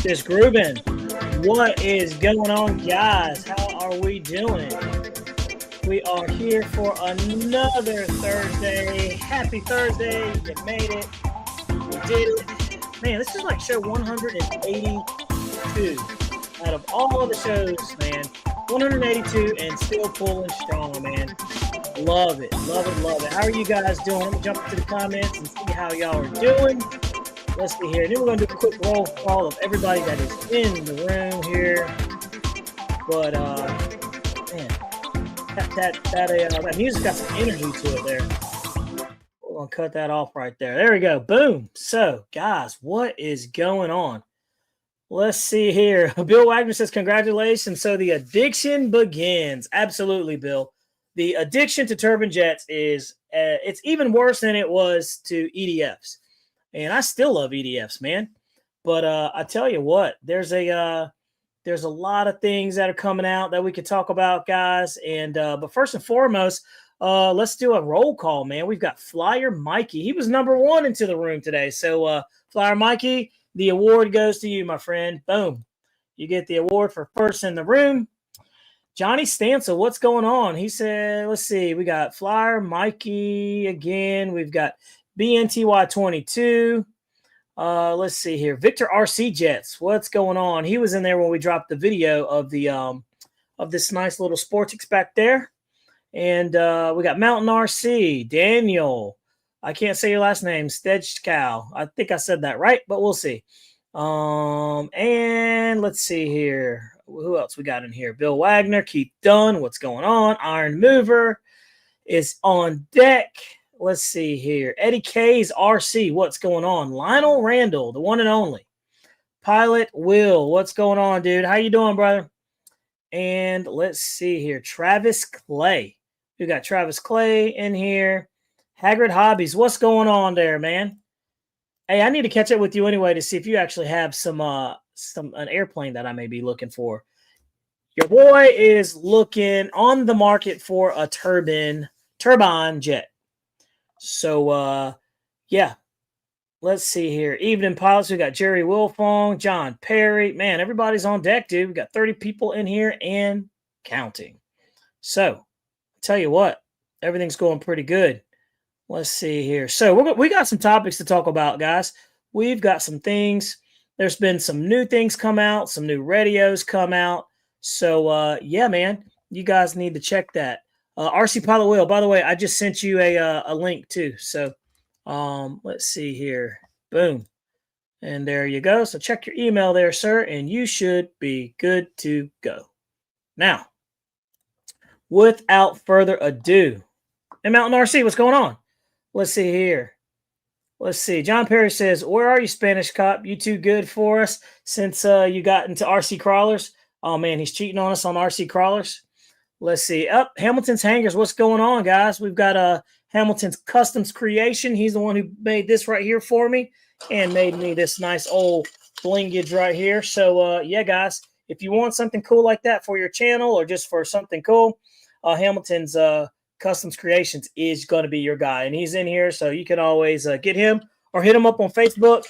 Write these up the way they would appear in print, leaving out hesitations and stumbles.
Just grooving. What is going on, guys? How are we doing? We are here for another Thursday. Happy Thursday. You made it. We did it. Man, this is like show 182 out of all of the shows, man. 182 and still pulling strong, man. Love it. Love it. Love it. How are you guys doing? Let me jump into the comments and see how y'all are doing. Let's see here. Then we're going to do a quick roll call of everybody that is in the room here. But, man, that music got some energy to it there. We're going to cut that off right there. There we go. Boom. So, guys, what is going on? Let's see here. Bill Wagner says, congratulations. So, the addiction begins. Absolutely, Bill. The addiction to turbine jets is, it's even worse than it was to EDFs. And I still love EDFs, man. But I tell you what, there's a lot of things that are coming out that we could talk about, guys. And but first and foremost, let's do a roll call, man. We've got Flyer Mikey. He was #1 into the room today. So Flyer Mikey, the award goes to you, my friend. Boom. You get the award for first in the room. Johnny Stansel, what's going on? He said, let's see. We got Flyer Mikey again. We've got BNTY22. Let's see here. Victor RC Jets. What's going on? He was in there when we dropped the video of the of this nice little Sportix back there. And we got Mountain RC. Daniel. I can't say your last name. Stedgecow. I think I said that right, but we'll see. And let's see here. Who else we got in here? Bill Wagner. Keith Dunn. What's going on? Iron Mover is on deck. Let's see here. Eddie K's RC. What's going on? Lionel Randall, the one and only. Pilot Will. What's going on, dude? How you doing, brother? And let's see here. Travis Clay. We got Travis Clay in here. Haggard Hobbies. What's going on there, man? Hey, I need to catch up with you anyway to see if you actually have an airplane that I may be looking for. Your boy is looking on the market for a turbine jet. So, yeah, let's see here. Evening Pilots, we got Jerry Wilfong, John Perry. Man, everybody's on deck, dude. We got 30 people in here and counting. So, I'll tell you what, everything's going pretty good. Let's see here. So, we got some topics to talk about, guys. We've got some things. There's been some new things come out, some new radios come out. So, yeah, man, you guys need to check that. RC Pilot Will, by the way, I just sent you a link too. So let's see here. Boom. And there you go. So check your email there, sir, and you should be good to go. Now, without further ado, and Mountain RC, what's going on? Let's see here. Let's see. John Perry says, where are you, Spanish cop? You too good for us since you got into RC crawlers? Oh, man, he's cheating on us on RC crawlers. Let's see. Hamilton's Hangers. What's going on, guys? We've got Hamilton's Customs Creation. He's the one who made this right here for me and made me this nice old blingage right here. So, yeah, guys, if you want something cool like that for your channel or just for something cool, Hamilton's Customs Creations is going to be your guy. And he's in here, so you can always get him or hit him up on Facebook.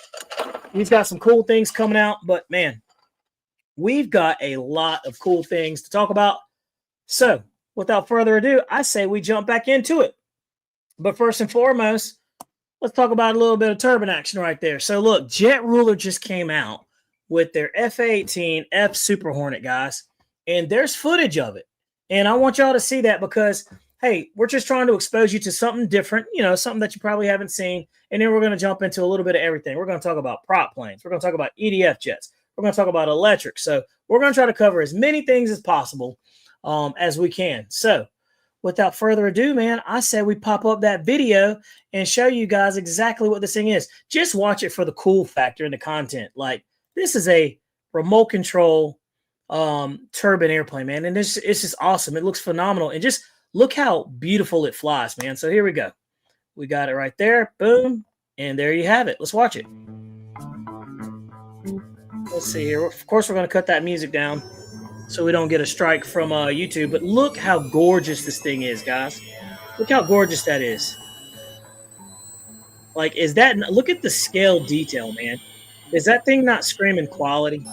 He's got some cool things coming out. But, man, we've got a lot of cool things to talk about. So, without further ado, I say we jump back into it. But first and foremost, let's talk about a little bit of turbine action right there. So, look, JetRuler just came out with their F-18 F Super Hornet, guys. And there's footage of it. And I want y'all to see that because, hey, we're just trying to expose you to something different, you know, something that you probably haven't seen. And then we're going to jump into a little bit of everything. We're going to talk about prop planes. We're going to talk about EDF jets. We're going to talk about electric. So, we're going to try to cover as many things as possible as we can. So without further ado, man, I say we pop up that video and show you guys exactly what this thing is. Just watch it for the cool factor in the content. Like, this is a remote control turbine airplane, man. And it's just awesome. It looks phenomenal. And just look how beautiful it flies, man. So here we go. We got it right there. Boom. And there you have it. Let's watch it. Let's see here. Of course, we're going to cut that music down so we don't get a strike from YouTube. But look how gorgeous this thing is, guys. Look how gorgeous that is. Like, is that... Look at the scale detail, man. Is that thing not screaming quality?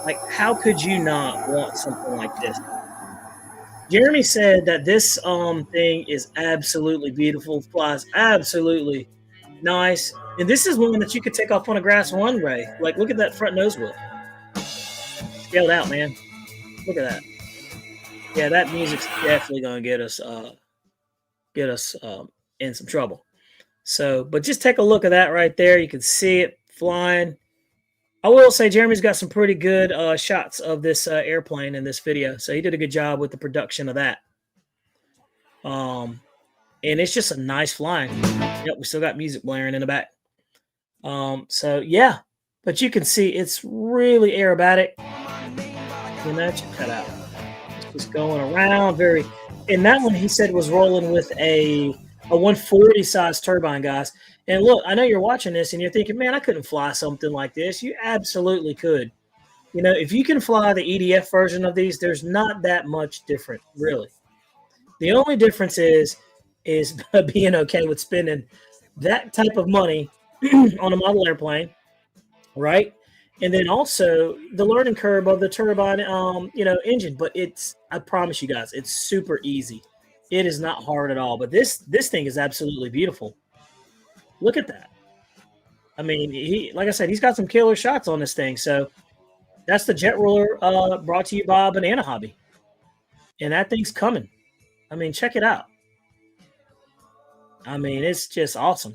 Like, how could you not want something like this? Jeremy said that this thing is absolutely beautiful, flies absolutely nice. And this is one that you could take off on a grass runway. Like, look at that front nose wheel. Scaled out, man. Look at that. Yeah, that music's definitely gonna get us in some trouble. So, but just take a look at that right there. You can see it flying. I will say Jeremy's got some pretty good shots of this airplane in this video. So he did a good job with the production of that. And it's just a nice flying. Yep, we still got music blaring in the back. So yeah, but you can see it's really aerobatic. You know, check that out. It's just going around very. And that one he said was rolling with a 140 size turbine, guys. And look, I know you're watching this and you're thinking, man, I couldn't fly something like this. You absolutely could. You know, if you can fly the EDF version of these, there's not that much different, really. The only difference is being okay with spending that type of money on a model airplane, right? And then also the learning curve of the turbine, engine. But I promise you guys, it's super easy. It is not hard at all. But this thing is absolutely beautiful. Look at that. I mean, like I said, he's got some killer shots on this thing. So that's the JetRuler brought to you by Banana Hobby. And that thing's coming. I mean, check it out. I mean, it's just awesome.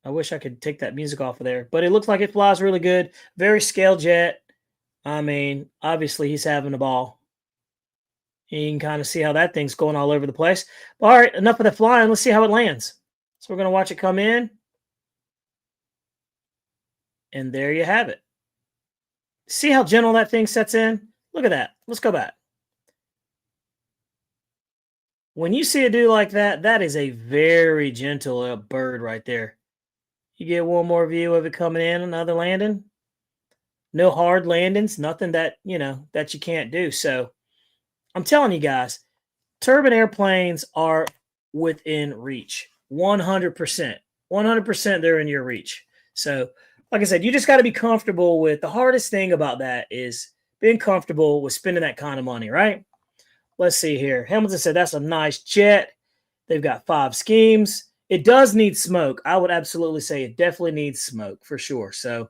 I wish I could take that music off of there, but it looks like it flies really good. Very scale jet. I mean, obviously he's having a ball. You can kind of see how that thing's going all over the place. But, all right, enough of the flying. Let's see how it lands. So we're going to watch it come in. And there you have it. See how gentle that thing sets in? Look at that. Let's go back. When you see a dude like that, that is a very gentle bird right there. You get one more view of it coming in, another landing. No hard landings, nothing that, that you can't do. So I'm telling you guys, turbine airplanes are within reach. 100%. 100% they're in your reach. So, like I said, you just got to be comfortable with the hardest thing about that is being comfortable with spending that kind of money, right? Let's see here. Hamilton said that's a nice jet. They've got 5 schemes. It does need smoke. I would absolutely say it definitely needs smoke for sure. So,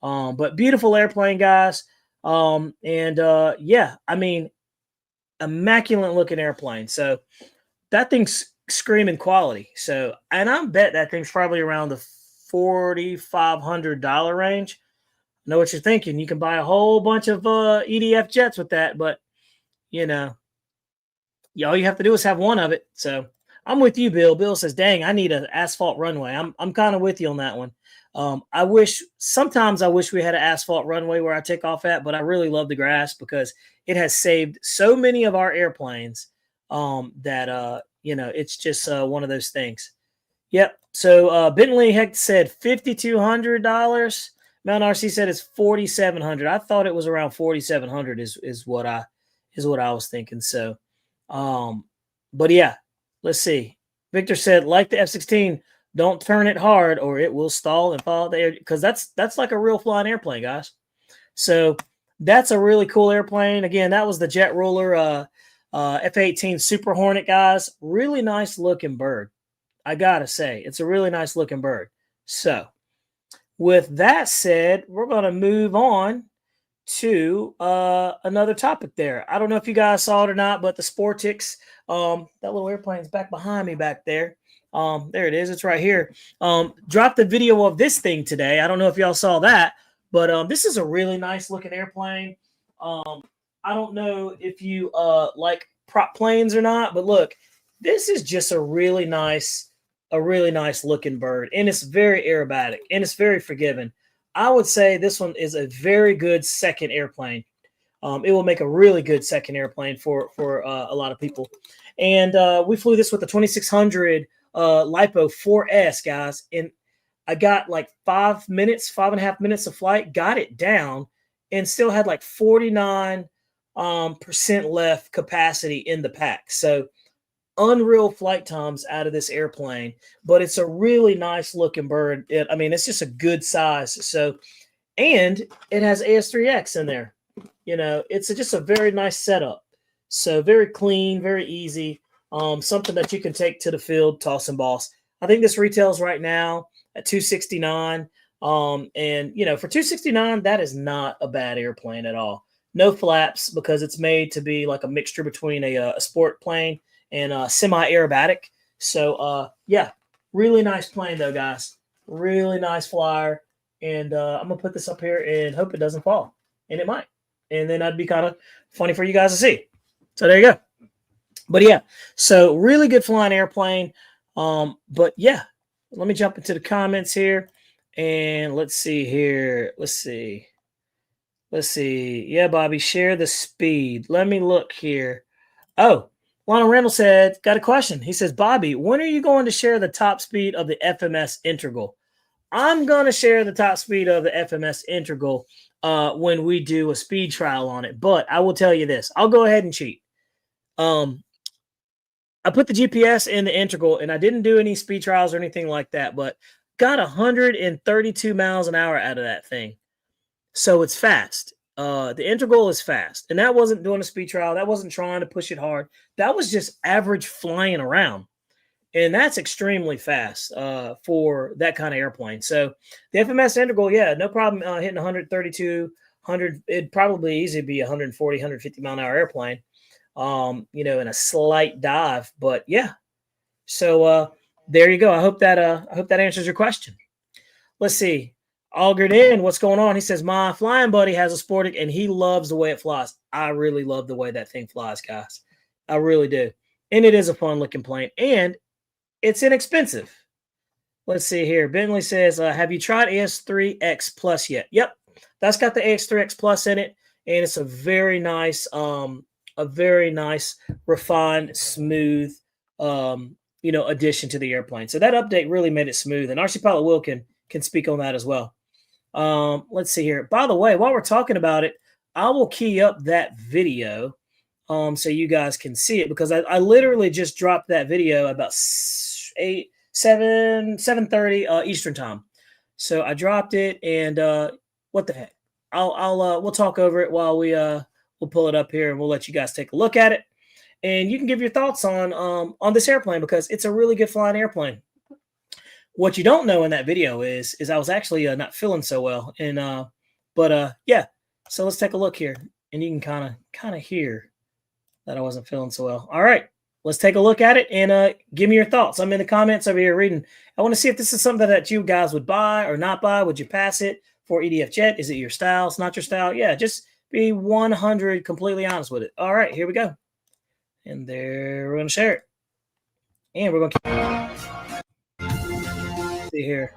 but beautiful airplane, guys. Yeah, I mean, immaculate looking airplane. So that thing's screaming quality. So, and I bet that thing's probably around the $4,500 range. I know what you're thinking. You can buy a whole bunch of EDF jets with that, but all you have to do is have one of it. So I'm with you, Bill. Bill says, dang, I need an asphalt runway. I'm kind of with you on that one. Sometimes I wish we had an asphalt runway where I take off at, but I really love the grass because it has saved so many of our airplanes that it's just one of those things. Yep. So Bentley Heck said $5,200. Mount RC said it's $4,700. I thought it was around $4,700 is what I was thinking. So but yeah, let's see. Victor said, like the F-16, don't turn it hard or it will stall and fall there, because that's like a real flying airplane, guys. So that's a really cool airplane. Again, that was the JetRuler F-18 Super Hornet, guys. Really nice looking bird. I gotta say, it's a really nice looking bird. So with that said, we're going to move on to another topic there. I don't know if you guys saw it or not, but the Sportix, that little airplane's back behind me back there. There it is. It's right here. Dropped the video of this thing today. I don't know if y'all saw that, but this is a really nice looking airplane. I don't know if you like prop planes or not, but look, this is just a really nice looking bird, and it's very aerobatic and it's very forgiving. I would say this one is a very good second airplane. It will make a really good second airplane for a lot of people. And we flew this with the 2600 LiPo 4S, guys. And I got like 5.5 minutes of flight, got it down, and still had like 49% left capacity in the pack. So unreal flight times out of this airplane, but it's a really nice looking bird. I mean, it's just a good size. So, and it has AS3X in there. You know, it's just a very nice setup. So very clean, very easy. Something that you can take to the field, toss and boss. I think this retails right now at $269. And you know, for $269, that is not a bad airplane at all. No flaps because it's made to be like a mixture between a sport plane and a semi-aerobatic. So yeah, really nice plane though, guys. Really nice flyer. And I'm gonna put this up here and hope it doesn't fall. And it might. And then that'd be kind of funny for you guys to see. So there you go. But yeah, so really good flying airplane. But yeah, let me jump into the comments here. And let's see here. Let's see. Yeah, Bobby, share the speed. Let me look here. Oh, Lionel Randall said, got a question. He says, Bobby, when are you going to share the top speed of the FMS Integral? I'm going to share the top speed of the FMS Integral when we do a speed trial on it. But I will tell you this. I'll go ahead and cheat. I put the GPS in the Integral, and I didn't do any speed trials or anything like that, but got 132 miles an hour out of that thing. So it's fast. The Integral is fast. And that wasn't doing a speed trial. That wasn't trying to push it hard. That was just average flying around. And that's extremely fast for that kind of airplane. So the FMS Integral, yeah, no problem hitting 132, 100. It'd probably easily be 140, 150 mile an hour airplane, you know, in a slight dive. But yeah, so there you go. I hope that answers your question. Let's see. Augured in, what's going on? He says, my flying buddy has a Sportix and he loves the way it flies. I really love the way that thing flies, guys. I really do. And it is a fun looking plane. And it's inexpensive. Let's see here. Bentley says, have you tried AS3X Plus yet? Yep. That's got the AS3X Plus in it. And it's a very nice, refined, smooth, you know, addition to the airplane. So that update really made it smooth. And RC Pilot Will can speak on that as well. Let's see here. By the way, while we're talking about it, I will key up that video so you guys can see it, because I literally just dropped that video about 7:30 Eastern time. So I dropped it, and what the heck? We'll talk over it while we'll pull it up here, and we'll let you guys take a look at it, and you can give your thoughts on this airplane, because it's a really good flying airplane. What you don't know in that video is I was actually not feeling so well, and but yeah. So let's take a look here, and you can kind of hear that I wasn't feeling so well. All right, let's take a look at it and give me your thoughts. I'm in the comments over here reading. I want to see if this is something that you guys would buy or not buy. Would you pass it for EDF Jet? Is it your style? It's not your style? Yeah, just be 100 completely honest with it. All right, here we go. And there, we're going to share it. And we're going to see here.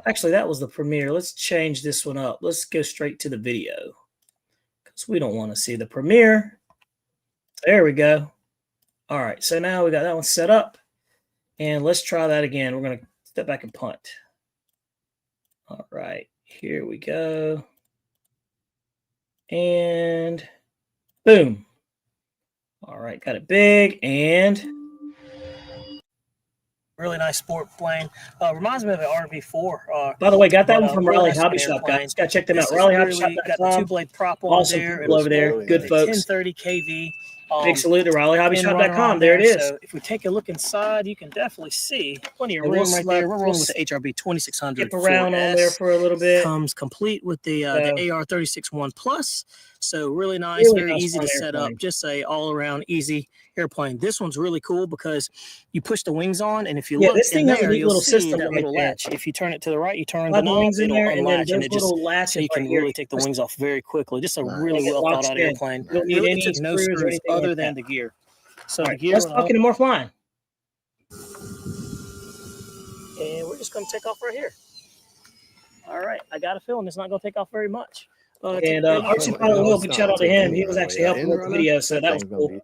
Actually, that was the premiere. Let's change this one up. Let's go straight to the video, because we don't want to see the premiere. There we go. All right, so now we got that one set up, and let's try that again. We're going to step back and punt. All right, here we go. And boom. All right, got it big, and really nice sport plane. Reminds me of an RV4. By the way, got that one from Raleigh Hobby Shop, guys. Got to check them out. Raleigh Hobby Shop. Got the two-blade prop on there. Awesome over there. Good folks. 1030 kV. Big salute to RaleighHobbyShop.com. There it is. So if we take a look inside, you can definitely see plenty of room right there. We're rolling with the HRB 2600. Skip around on there for a little bit. Comes complete with the AR361 Plus. So really nice, very easy to set up. Just a all-around easy airplane. This one's really cool because you push the wings on, and if you look in there, you'll see that little latch. If you turn it to the right, you turn the knob, it'll unlatch, and it just so you can really take the wings off very quickly. Just a really well thought out airplane. Really took no screws other than the gear. So the gear. Let's talk into more flying, and we're just going to take off right here. All right, I got a feeling it's not going to take off very much. And RC Pilot Will, big shout out to him. He was actually helping with the video, so that was cool.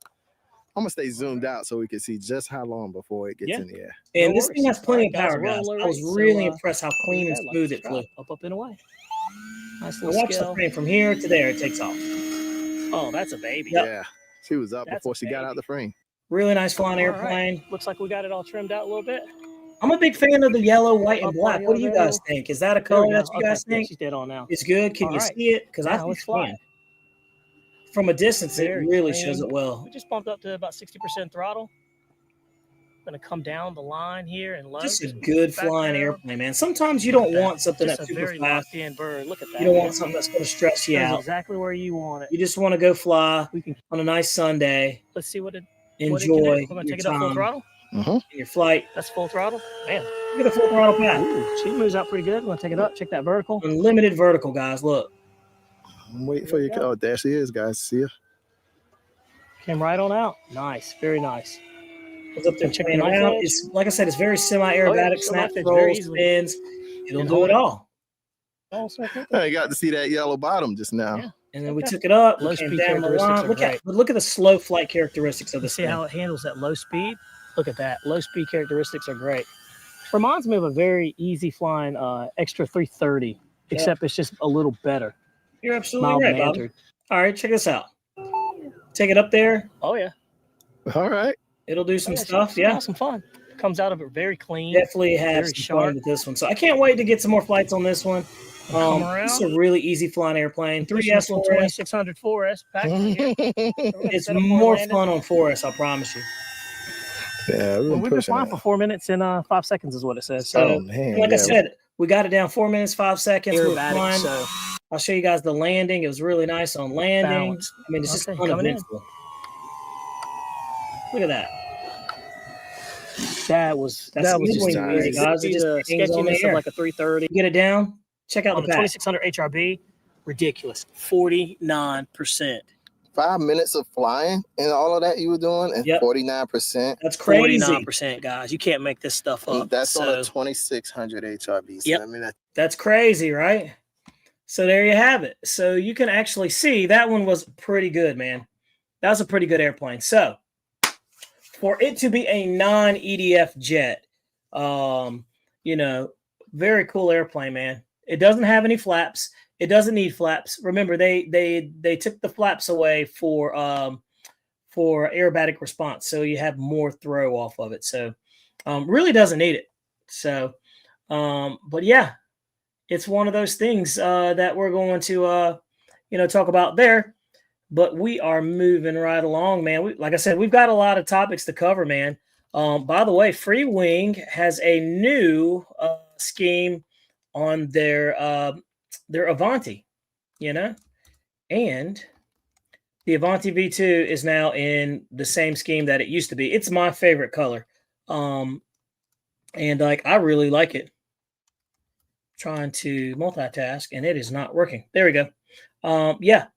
I'm gonna stay zoomed out so we can see just how long before it gets in the air. And this thing has plenty of power, guys. I was really impressed how clean and smooth it flew. Up and away. Nice little watch the frame from here to there. It takes off. Oh, that's a baby. Yeah, she was up before she got out the frame. Really nice flying All airplane. right. Looks like we got it all trimmed out a little bit. I'm a big fan of the yellow, white, and Up black. on the What do you guys elevator. think? Is that a There we color go. that you guys Yeah, think she's dead on now. is good? Can All you right. see it? Because I Now think let's it's fly fine. it. From a distance, it Very really clean. shows it well. We just bumped up to about 60% throttle. Gonna come down the line here and low. Just a good flying airplane, man. Sometimes you don't want something Just that's a super very fast. locked in bird. Look at that. You don't want something that's going to stress you Goes out. exactly where you want it. You just want to go fly We can. on a nice Sunday. Let's see what it. Enjoy We're gonna your take it up full time throttle. in your flight. That's full throttle. Man, Look at the full throttle path. ooh, she moves out pretty good. We're gonna take it up. Check that vertical. Unlimited vertical, guys. Look. I'm waiting for you. Oh, there she is, guys. See her? Came right on out. Nice, very nice. It's up there Check playing the knife around. edge. It's like I said, it's very semi-aerobatic. Oh, yeah, Snap, knife edge roll, very easily. spins. It'll And do hold it it. all. I got to see that yellow bottom just now. Yeah. And then we took it up. Low We came speed down the characteristics line. are Look great. at, but look at the slow flight characteristics of You this see thing. how it handles that low speed? Look at that. Low speed characteristics are great. Reminds me of a very easy flying extra 330, except it's just a little better. You're absolutely Mild right, Bob. mannered. All right, check this out. Take it up there. Oh yeah. All right. It'll do some Oh, stuff. she'll Yeah. have some fun. Comes out of it very clean. Definitely have Very some sharp. fun with this one. So I can't wait to get some more flights on this one. Come It's around. a really easy flying airplane. 3S, 4S. 2600 4S back here. It's more fun on 4S, I promise you. Yeah, Well, we've been flying for 4 minutes and 5 seconds is what it says. So Oh man. Like I yeah. said, we got it down 4 minutes, 5 seconds. We were aerobatic. flying. So I'll show you guys the landing. It was really nice on landing. Balanced. I mean, it's just Okay, coming in. uneventful. Look at that. that was That's that was easily just nice. easy. guys. It See just the hangs on the sketchiness air. of like a 330 Get it down. Check out on the the pack. 2600 HRB. Ridiculous. 49%. 5 minutes of flying and all of that you were doing, and Yep. 49%. That's crazy. 49%, guys. You can't make this stuff up. That's on a So, 2600 HRB. So Yep. I mean, That's crazy, right? So there you have it. So you can actually see that one was pretty good, man. That was a pretty good airplane. So for it to be a non-EDF jet, very cool airplane, man. It doesn't have any flaps. It doesn't need flaps. Remember, they took the flaps away for aerobatic response, so you have more throw off of it. So really doesn't need it. So, but yeah, it's one of those things that we're going to talk about there. But we are moving right along, man. Like I said, we've got a lot of topics to cover, man. By the way, Freewing has a new scheme on their Avanti, and the Avanti V2 is now in the same scheme that it used to be. It's my favorite color, and I really like it. Trying to multitask, and it is not working. There we go.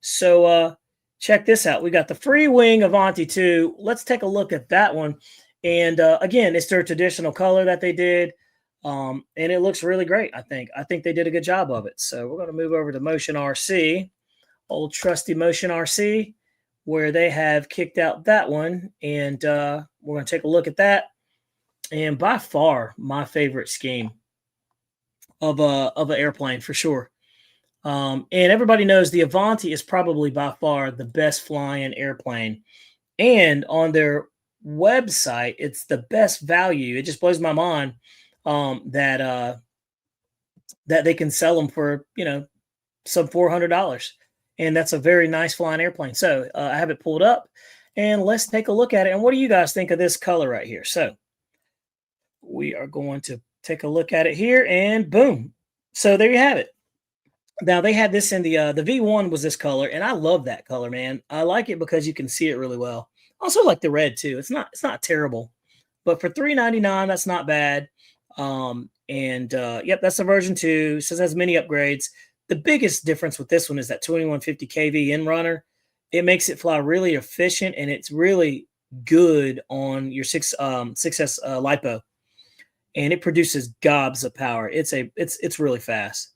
So check this out. We got the Freewing Avanti 2. Let's take a look at that one. And again, it's their traditional color that they did. And it looks really great, I think. I think they did a good job of it. So we're going to move over to Motion RC, old trusty Motion RC, where they have kicked out that one. And we're going to take a look at that. And by far, my favorite scheme of an airplane for sure. And everybody knows the Avanti is probably by far the best flying airplane. And on their website, it's the best value. It just blows my mind that they can sell them for, some $400. And that's a very nice flying airplane. So I have it pulled up and let's take a look at it. And what do you guys think of this color right here? So we are going to take a look at it here and boom. So there you have it. Now they had this in the V1 was this color, and I love that color, man. I like it because you can see it really well. Also like the red too. It's not terrible, but for $399, that's not bad. Yep, that's the version 2. So it has many upgrades. The biggest difference with this one is that 2150 kV in runner. It makes it fly really efficient, and it's really good on your 6S LiPo, and it produces gobs of power. It's really fast.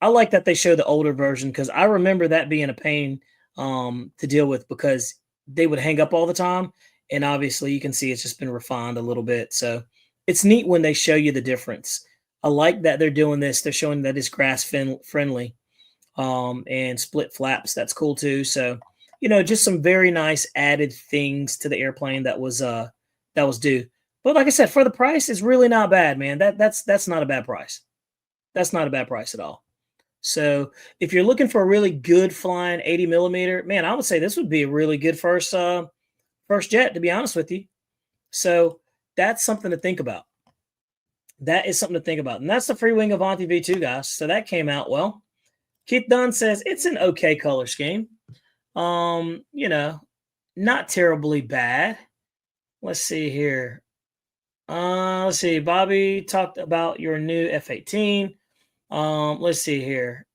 I like that they show the older version because I remember that being a pain to deal with because they would hang up all the time. And obviously you can see it's just been refined a little bit. So it's neat when they show you the difference. I like that they're doing this. They're showing that it's grass friendly and split flaps. That's cool too. So just some very nice added things to the airplane that was due. But like I said, for the price, it's really not bad, man. That's not a bad price. That's not a bad price at all. So if you're looking for a really good flying 80 millimeter, man, I would say this would be a really good first jet, to be honest with you. So that's something to think about. That is something to think about. And that's the Freewing Avanti V2, guys. So that came out well. Keith Dunn says it's an okay color scheme. Not terribly bad. Let's see here. Let's see. Bobby talked about your new F-18. Let's see here.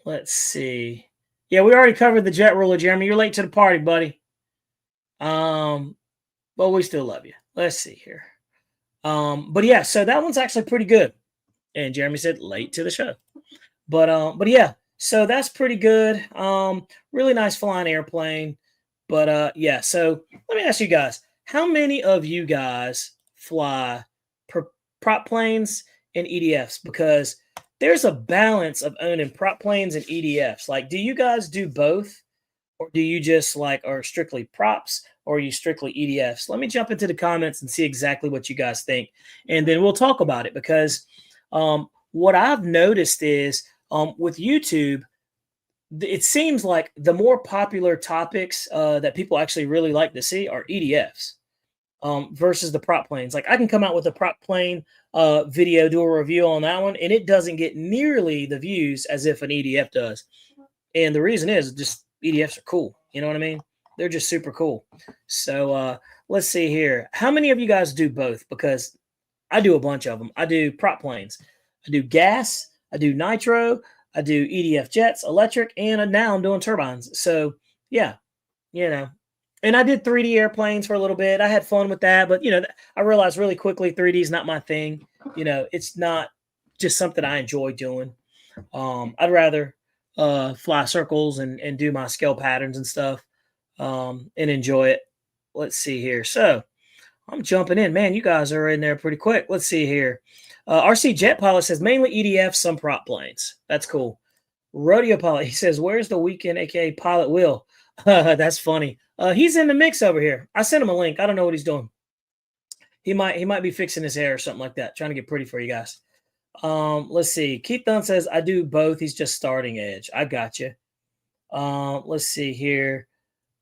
Let's see. Yeah, we already covered the JetRuler, Jeremy. You're late to the party, buddy. But we still love you. Let's see here. But yeah, so that one's actually pretty good. And Jeremy said late to the show. But yeah, so that's pretty good. Really nice flying airplane. But yeah, so let me ask you guys, how many of you guys fly prop planes and EDFs? Because there's a balance of owning prop planes and EDFs. Like, do you guys do both? Or do you just are strictly props, or are you strictly EDFs? Let me jump into the comments and see exactly what you guys think. And then we'll talk about it, because what I've noticed is with YouTube, it seems like the more popular topics that people actually really like to see are EDFs versus the prop planes. Like, I can come out with a prop plane video, do a review on that one, and it doesn't get nearly the views as if an EDF does. And the reason is just EDFs are cool. You know what I mean? They're just super cool. So let's see here. How many of you guys do both? Because I do a bunch of them. I do prop planes. I do gas. I do nitro. I do EDF jets, electric, and now I'm doing turbines. So yeah, and I did 3D airplanes for a little bit. I had fun with that, but I realized really quickly 3D is not my thing. It's not just something I enjoy doing. I'd rather fly circles and do my scale patterns and stuff and enjoy it. Let's see here. So I'm jumping in. Man, you guys are in there pretty quick. Let's see here. RC Jet Pilot says mainly EDF, some prop planes. That's cool. Rodeo Pilot, he says, where's the weekend, aka Pilot Will? That's funny. He's in the mix over here. I sent him a link. I don't know what he's doing. He might be fixing his hair or something like that, trying to get pretty for you guys. Let's see. Keith Dunn says, I do both. He's just starting edge. I got you. Let's see here.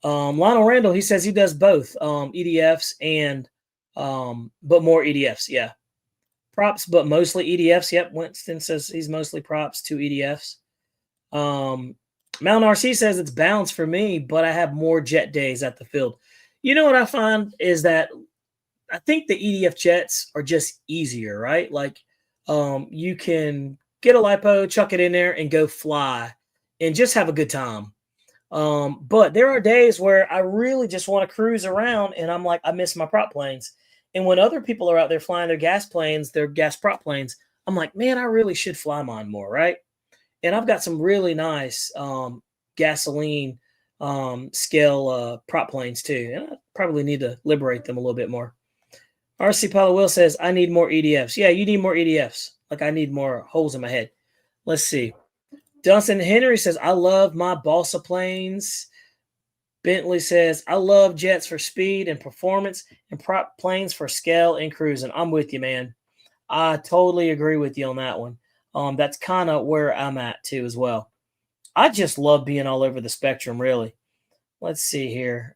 Lionel Randall, he says he does both EDFs and but more EDFs. Yeah. Props, but mostly EDFs. Yep. Winston says he's mostly props, 2 EDFs. Mount RC says it's balanced for me, but I have more jet days at the field. You know what I find is that I think the EDF jets are just easier, right? Like you can get a lipo, chuck it in there, and go fly and just have a good time. But there are days where I really just want to cruise around, and I'm like, I miss my prop planes. And when other people are out there flying their gas planes, their gas prop planes, I'm like, man, I really should fly mine more, right? And I've got some really nice gasoline scale prop planes too. And I probably need to liberate them a little bit more. RC Paulo Will says, I need more EDFs. Yeah, you need more EDFs. Like, I need more holes in my head. Let's see. Dunstan Henry says, I love my balsa planes. Bentley says, I love jets for speed and performance and prop planes for scale and cruising. I'm with you, man. I totally agree with you on that one. That's kind of where I'm at too as well. I just love being all over the Spektrum, really. Let's see here.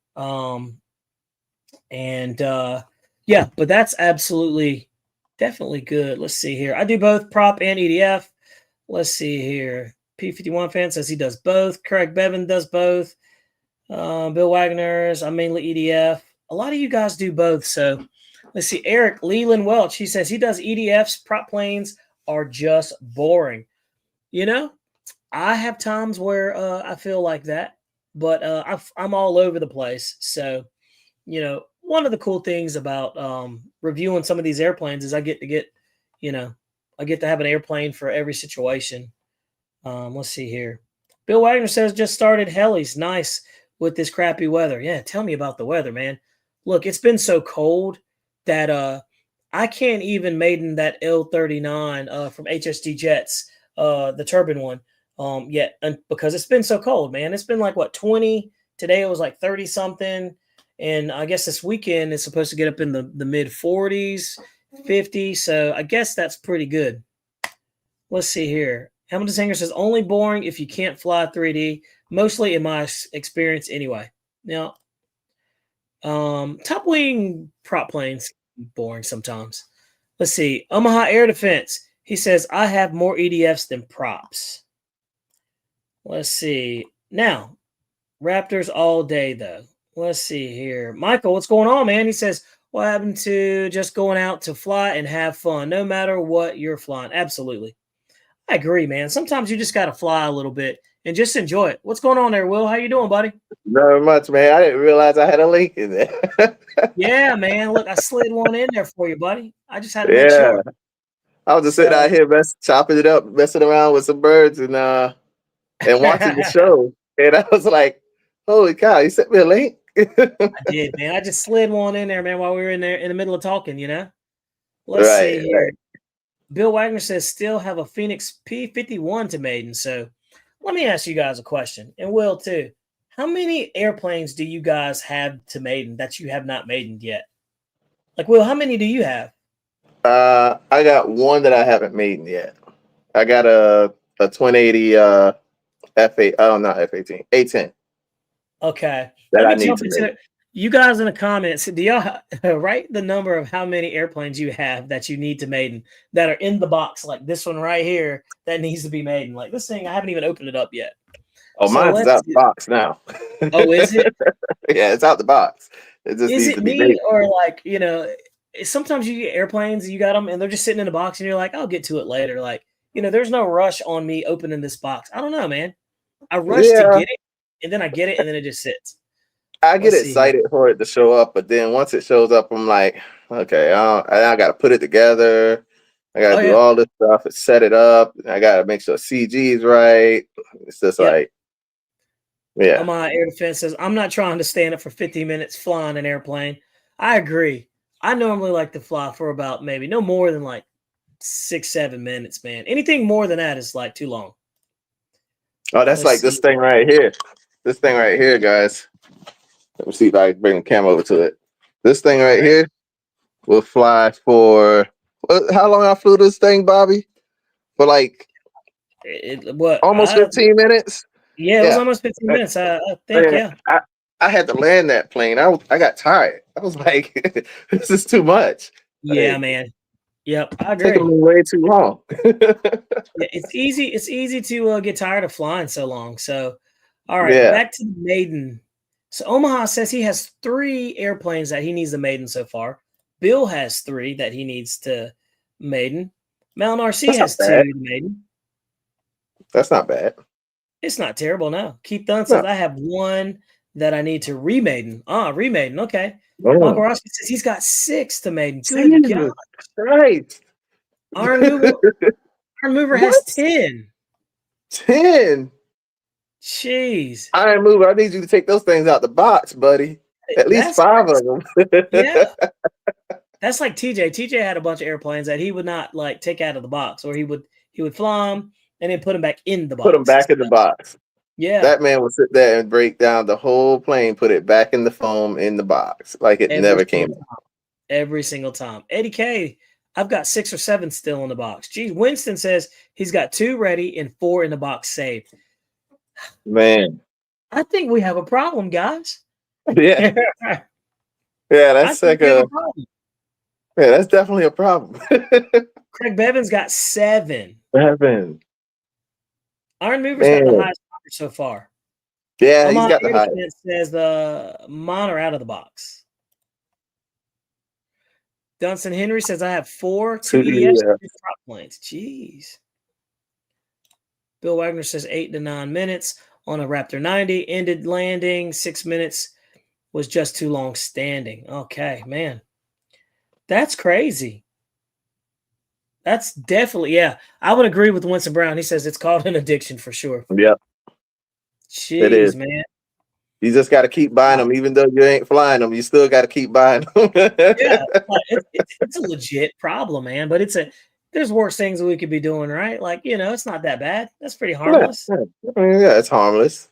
Yeah, but that's absolutely, definitely good. Let's see here. I do both prop and EDF. Let's see here. P51 fan says he does both. Craig Bevan does both. Bill Wagner's, I'm mainly EDF. A lot of you guys do both. So let's see. Eric Leland Welch, he says he does EDFs. Prop planes are just boring. I have times where I feel like that, but I'm all over the place. So, one of the cool things about reviewing some of these airplanes is I get to have an airplane for every situation. Let's see here. Bill Wagner says just started helis. Nice with this crappy weather. Yeah, tell me about the weather, man. Look, it's been so cold that I can't even maiden that L39 from HSD Jets, the turbine one. yet, and because it's been so cold, man. It's been like what 20 today. It was like 30 something, and I guess this weekend is supposed to get up in the mid 40s, 50. So I guess that's pretty good. Let's see here. Hamilton Singer says only boring if you can't fly 3D. Mostly in my experience, anyway. Now, top wing prop planes boring sometimes. Let's see. Omaha Air Defense. He says I have more EDFs than props. Let's see. Now, Raptors all day though. Let's see here. Michael, what's going on, man? He says, what happened to just going out to fly and have fun, no matter what you're flying? Absolutely. I agree, man. Sometimes you just got to fly a little bit and just enjoy it. What's going on there, Will? How you doing, buddy? Not much, man. I didn't realize I had a link in there. Yeah, man. Look, I slid one in there for you, buddy. I just had to make sure. I was just sitting out here chopping it up, messing around with some birds and watching the show. And I was like, holy cow, you sent me a link? I did, man. I just slid one in there, man, while we were in there in the middle of talking, you know? Let's see here. Right. Bill Wagner says still have a Phoenix P-51 to maiden. So let me ask you guys a question, and Will too. How many airplanes do you guys have to maiden that you have not maidened yet? Like, Will, how many do you have? I got one that I haven't maiden yet. I got a twin 80 F8. Oh, not F18, A10. Okay. That I need to maiden. You guys in the comments, do y'all write the number of how many airplanes you have that you need to maiden that are in the box, like this one right here that needs to be maiden? Like this thing, I haven't even opened it up yet. Oh, so mine's out the box now. Oh, is it? Yeah, it's out the box. It just is needs it to be me maiden. Or like, you know, sometimes you get airplanes and you got them and they're just sitting in a box and you're like, I'll get to it later. Like, you know, there's no rush on me opening this box. I don't know, man. I rush to get it and then I get it and then it just sits. I get excited for it to show up, but then once it shows up, I'm like, okay, I got to put it together. I got to do all this stuff and set it up. I got to make sure CG is right. It's just like, My Air Defense says, I'm not trying to stand up for 50 minutes flying an airplane. I agree. I normally like to fly for about maybe no more than like 6-7 minutes, man. Anything more than that is like too long. Oh, that's like this thing right here. This thing right here, guys. Let me see if I can bring the camera over to it. This thing right here will fly for how long I flew this thing, Bobby? For like almost 15 minutes. Yeah, it was almost 15 minutes. I think, I had to land that plane. I got tired. I was like, this is too much. Yeah, man. Yep, I agree. Taking me way too long. It's easy to get tired of flying so long. So, all right, back to the maiden. So Omaha says he has 3 airplanes that he needs to maiden so far. Bill has 3 that he needs to maiden. Mountain RC has 2 to maiden. That's not bad. It's not terrible, no. Keith Dunn says I have 1 that I need to remaiden. Remaiden, okay. Michael Rosky says he's got 6 to maiden. Good God. Right. Iron Mover has 10. 10. Jeez. Iron Mover, I need you to take those things out the box, buddy. At least 5 of them. Yeah. That's like TJ. TJ had a bunch of airplanes that he would not like take out of the box, or he would fly them and then put them back in the box. Put them back in the box. Yeah. That man would sit there and break down the whole plane, put it back in the foam in the box like it never came out. Every single time. Eddie K, I've got 6 or 7 still in the box. Geez, Winston says he's got 2 ready and 4 in the box saved. Man, I think we have a problem, guys. Yeah. Yeah, that's like that's definitely a problem. Craig Bevan's got 7. Iron Mover's got the highest number so far. Yeah, he's got the highest. It says mine are out of the box. Dunstan Henry says I have 4 2 EDFs prop planes. Jeez. Bill Wagner says 8 to 9 minutes on a Raptor 90. Ended landing 6 minutes. Was just too long standing. Okay, man. That's crazy. That's definitely, I would agree with Winston Brown. He says it's called an addiction for sure. Yep. Jeez, it is, man. You just got to keep buying them. Even though you ain't flying them, you still got to keep buying them. It's a legit problem, man. But there's worse things we could be doing, right? Like, it's not that bad. That's pretty Yeah, harmless. yeah. I mean, yeah, it's harmless.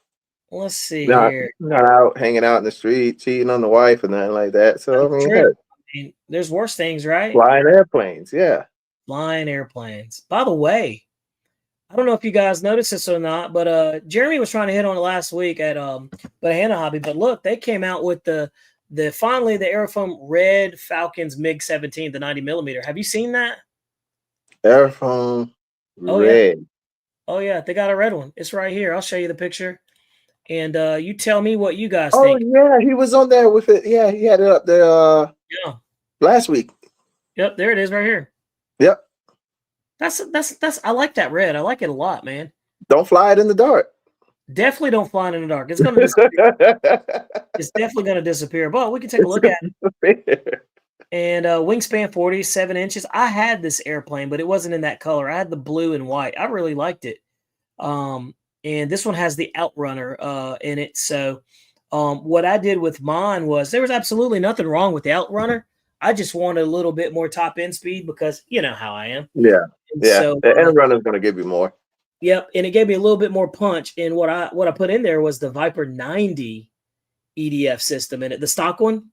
Let's see Not here. not out hanging out in the street, cheating on the wife and nothing like that. So I That's mean, true. hey, I mean, there's worse things, right? flying airplanes, yeah. Flying airplanes. By the way, I don't know if you guys noticed this or not, but Jeremy was trying to hit on it last week at Banana Hobby. But look, they came out with finally the Aerofoam Red Falcons MiG-17, the 90mm. Have you seen that? Airphone Oh yeah. red. Oh yeah, they got a red one. It's right here. I'll show you the picture. And you tell me what you guys Oh think. yeah, he was on there with it. Yeah, he had it up there Yeah. last week. Yep, there it is right here. Yep. That's I like that red. I like it a lot, man. Don't fly it in the dark. Definitely don't fly it in the dark. It's gonna disappear. It's definitely gonna disappear. But we can take a look at it. And wingspan 47 inches. I had this airplane, but it wasn't in that color. I had the blue and white. I really liked it. And this one has the Outrunner in it. So what I did with mine was there was absolutely nothing wrong with the Outrunner. I just wanted a little bit more top end speed because you know how I am. Yeah. And Yeah. so, The Outrunner's gonna give you more. Yep, and it gave me a little bit more punch. And what I put in there was the Viper 90 EDF system in it, the stock one.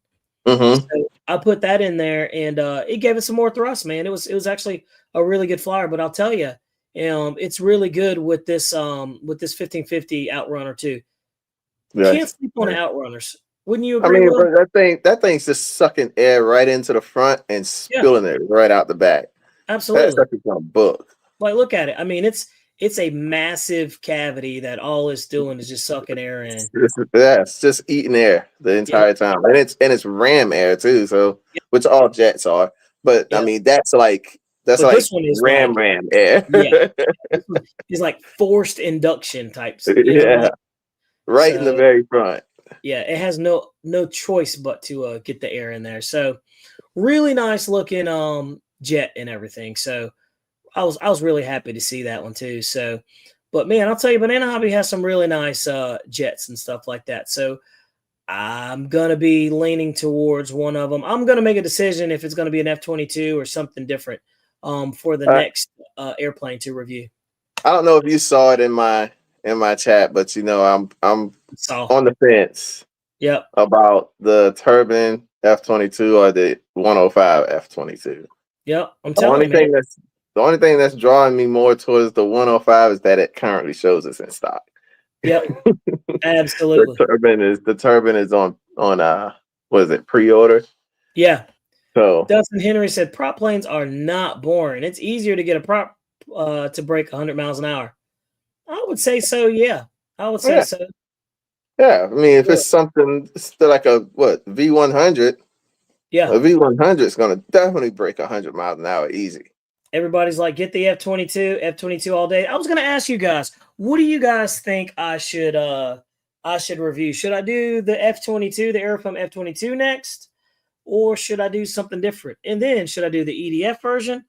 Mm-hmm. So I put that in there, and it gave it some more thrust, man. It was actually a really good flyer. But I'll tell you, it's really good with this 1550 Outrunner too. Yeah. Can't sleep on the Outrunners. Wouldn't you I agree? mean, Will? but that thing's just sucking air right into the front and spilling it right out the back. Absolutely. That's like a book. Like, look at it. I mean, it's a massive cavity that all it's doing is just sucking air in. It's just eating air the entire time, and it's ram air too. So, which all jets are, but I mean that's like this one is ram air. Yeah, it's like forced induction types. Yeah, right in the very front. Yeah, it has no choice but to get the air in there. So, really nice looking jet and everything. So, I was really happy to see that one too. So, but man, I'll tell you, Banana Hobby has some really nice jets and stuff like that. So I'm gonna be leaning towards one of them. I'm gonna make a decision if it's gonna be an F-22 or something different for the next airplane to review. I don't know if you saw it in my chat, but I'm on the fence. Yep. About the turbine F-22 or the 105 F-22. Yep. I'm telling you, the only thing that's drawing me more towards the 105 is that it currently shows us in stock. Yep. Absolutely. The turbine is on what is it, pre-order? Yeah. So Dustin Henry said prop planes are not boring. It's easier to get a prop to break 100 miles an hour. I would say so, yeah. I would say so. Yeah, I mean, if it's something still like a V100, yeah, a V100 is going to definitely break 100 miles an hour easy. Everybody's like, get the F-22 all day. I was going to ask you guys, what do you guys think I should review? Should I do the F-22, the Aerofoam F-22 next, or should I do something different? And then should I do the EDF version,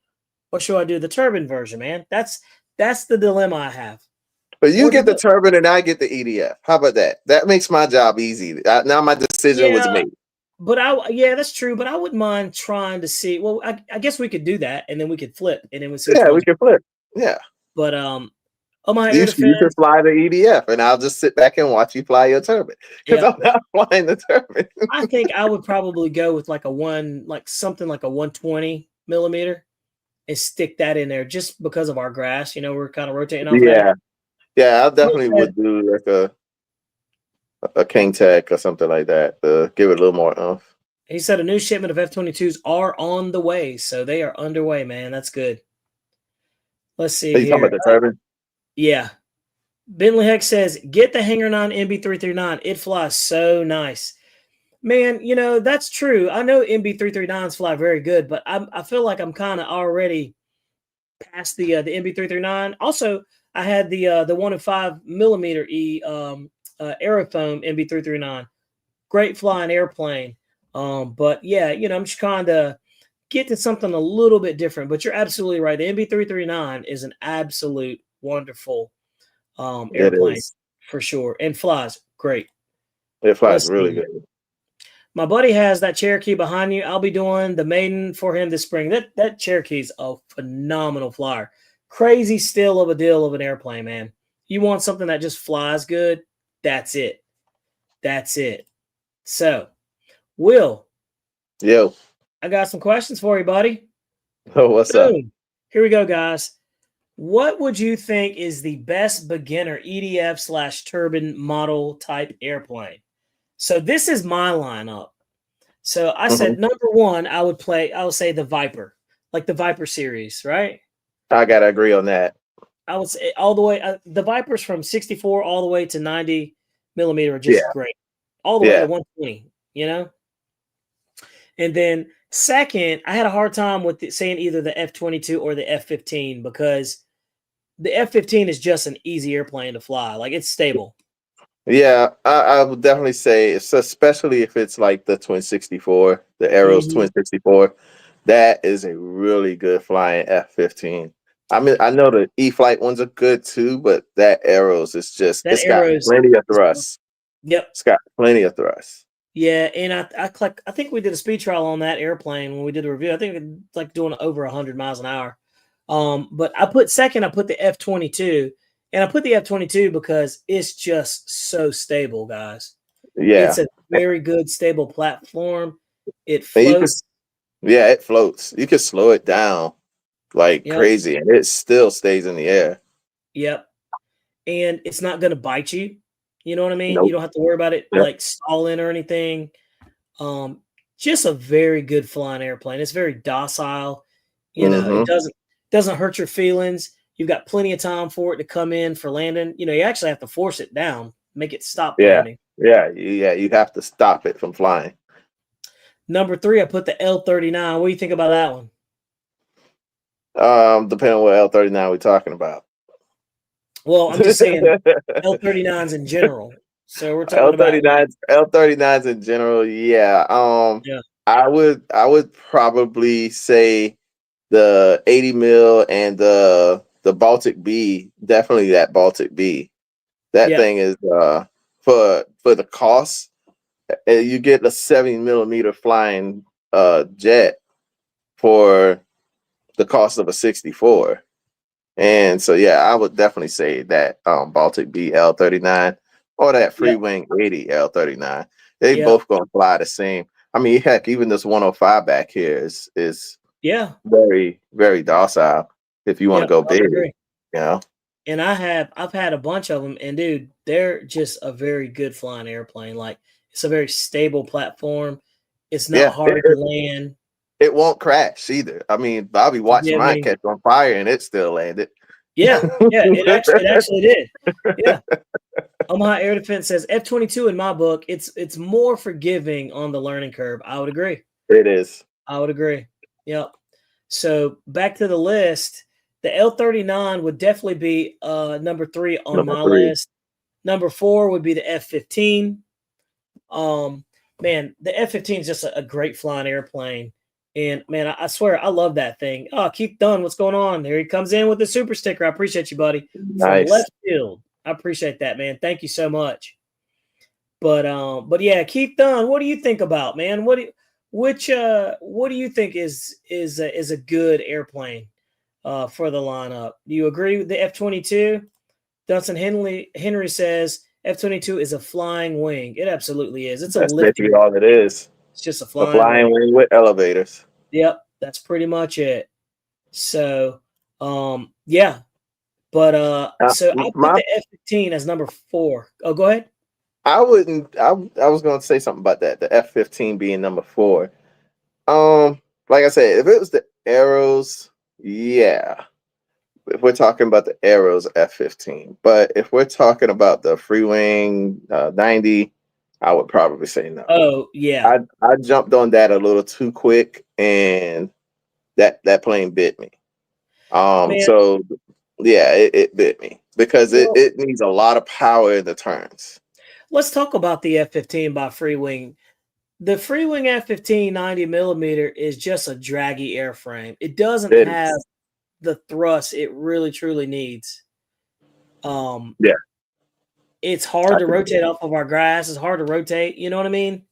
or should I do the turbine version? Man, that's the dilemma I have. But you get the turbine and I get the EDF. How about that? That makes my job easy. Now my decision was made. But that's true. But I wouldn't mind trying to see. Well, I guess we could do that, and then we could flip, and then we see. Yeah, we could flip. Yeah. But you should fly the EDF, and I'll just sit back and watch you fly your turbine because I'm not flying the turbine. I think I would probably go with something like a 120 millimeter, and stick that in there just because of our grass. We're kind of rotating off. Yeah, I definitely would do like a King Tech or something like that to give it a little more oomph. He said a new shipment of F-22s are on the way, so they are underway, man. That's good. Let's see. Are you talking about the turbine? Yeah. Bentley Heck says, get the Hanger 9 MB339. It flies so nice. Man, that's true. I know MB339s fly very good, but I feel like I'm kind of already past the MB339. Also, I had the 105 millimeter Aerofoam MB339. Great flying airplane. But yeah, I'm just trying to get to something a little bit different. But you're absolutely right. The MB339 is an absolute wonderful airplane for sure, and flies great. It flies really good. My buddy has that Cherokee behind you. I'll be doing the maiden for him this spring. That Cherokee's a phenomenal flyer. Crazy still of a deal of an airplane, man. You want something that just flies good? That's it. That's it. So, Will. Yo. I got some questions for you, buddy. Oh, what's up? Here we go, guys. What would you think is the best beginner EDF/turbine model type airplane? So this is my lineup. So I said number one, I would say the Viper, like the Viper series, right? I gotta agree on that. I would say all the way the Vipers from 64 all the way to 90 millimeter are just great. All the way to 120, you know? And then second, I had a hard time with saying either the F-22 or the F-15 because the F-15 is just an easy airplane to fly. Like, it's stable. Yeah, I would definitely say, especially if it's like the Twin 64, the Arrows Twin 64, that is a really good flying F-15. I mean, I know the e-flite ones are good too, but that Arrows is just, it's got plenty of thrust. Yep. It's got plenty of thrust. Yeah, and I think we did a speed trial on that airplane when we did the review. I think it's like doing over 100 miles an hour. But I put the F-22, and I put the F-22 because it's just so stable, guys. Yeah. It's a very good, stable platform. It floats. It floats. You can slow it down like crazy, and it still stays in the air. Yep. And it's not going to bite you. You know what I mean? Nope. You don't have to worry about it like stalling or anything. Just a very good flying airplane. It's very docile. You know, it doesn't hurt your feelings. You've got plenty of time for it to come in for landing. You know, you actually have to force it down, make it stop landing. Yeah. You have to stop it from flying. Number 3, I put the L-39. What do you think about that one? Depending on what L-39 we're talking about. Well, I'm just saying L-39s in general. So we're talking about L-39s in general. Yeah. I would probably say the 80 mil and the Baltic B. Definitely that Baltic B. That thing is for the cost. You get the 70 millimeter flying jet for the cost of a 64. And so, I would definitely say that Baltic B L-39 or that Freewing 80 L-39. They both gonna fly the same. I mean, heck, even this 105 back here is very, very docile if you want to go big. You know. And I've had a bunch of them, and dude, they're just a very good flying airplane. Like, it's a very stable platform. It's not hard to land. It won't crash either. I mean, Bobby watched mine catch on fire and it still landed. Yeah, it actually did. Yeah. Omaha Air Defense says F-22 in my book, it's more forgiving on the learning curve. I would agree. It is. I would agree. Yep. So back to the list, the L-39 would definitely be number 3 on my list. Number 4 would be the F-15. Man, the F-15 is just a great flying airplane. And, man, I swear, I love that thing. Oh, Keith Dunn, what's going on? There he comes in with the super sticker. I appreciate you, buddy. Nice. From left field. I appreciate that, man. Thank you so much. But yeah, Keith Dunn, what do you think about, man? What do you think is a good airplane for the lineup? Do you agree with the F-22? Dunstan Henry says F-22 is a flying wing. It absolutely is. It's That's lifting. all it is. It's just a flying wing with elevators. Yep, that's pretty much it. So, yeah. But so I put the F-15 as number 4. Oh, go ahead. I wouldn't. I was going to say something about that. The F-15 being number 4. Like I said, if it was the Arrows, yeah. If we're talking about the Arrows, F-15. But if we're talking about the Freewing 90, I would probably say no. Oh, yeah. I jumped on that a little too quick, and that plane bit me. So yeah, it bit me because it needs a lot of power in the turns. Let's talk about the F-15 by Freewing. The Freewing F-15 90 millimeter is just a draggy airframe. It doesn't have the thrust it really truly needs. It's hard to rotate off of our grass. It's hard to rotate. You know what I mean?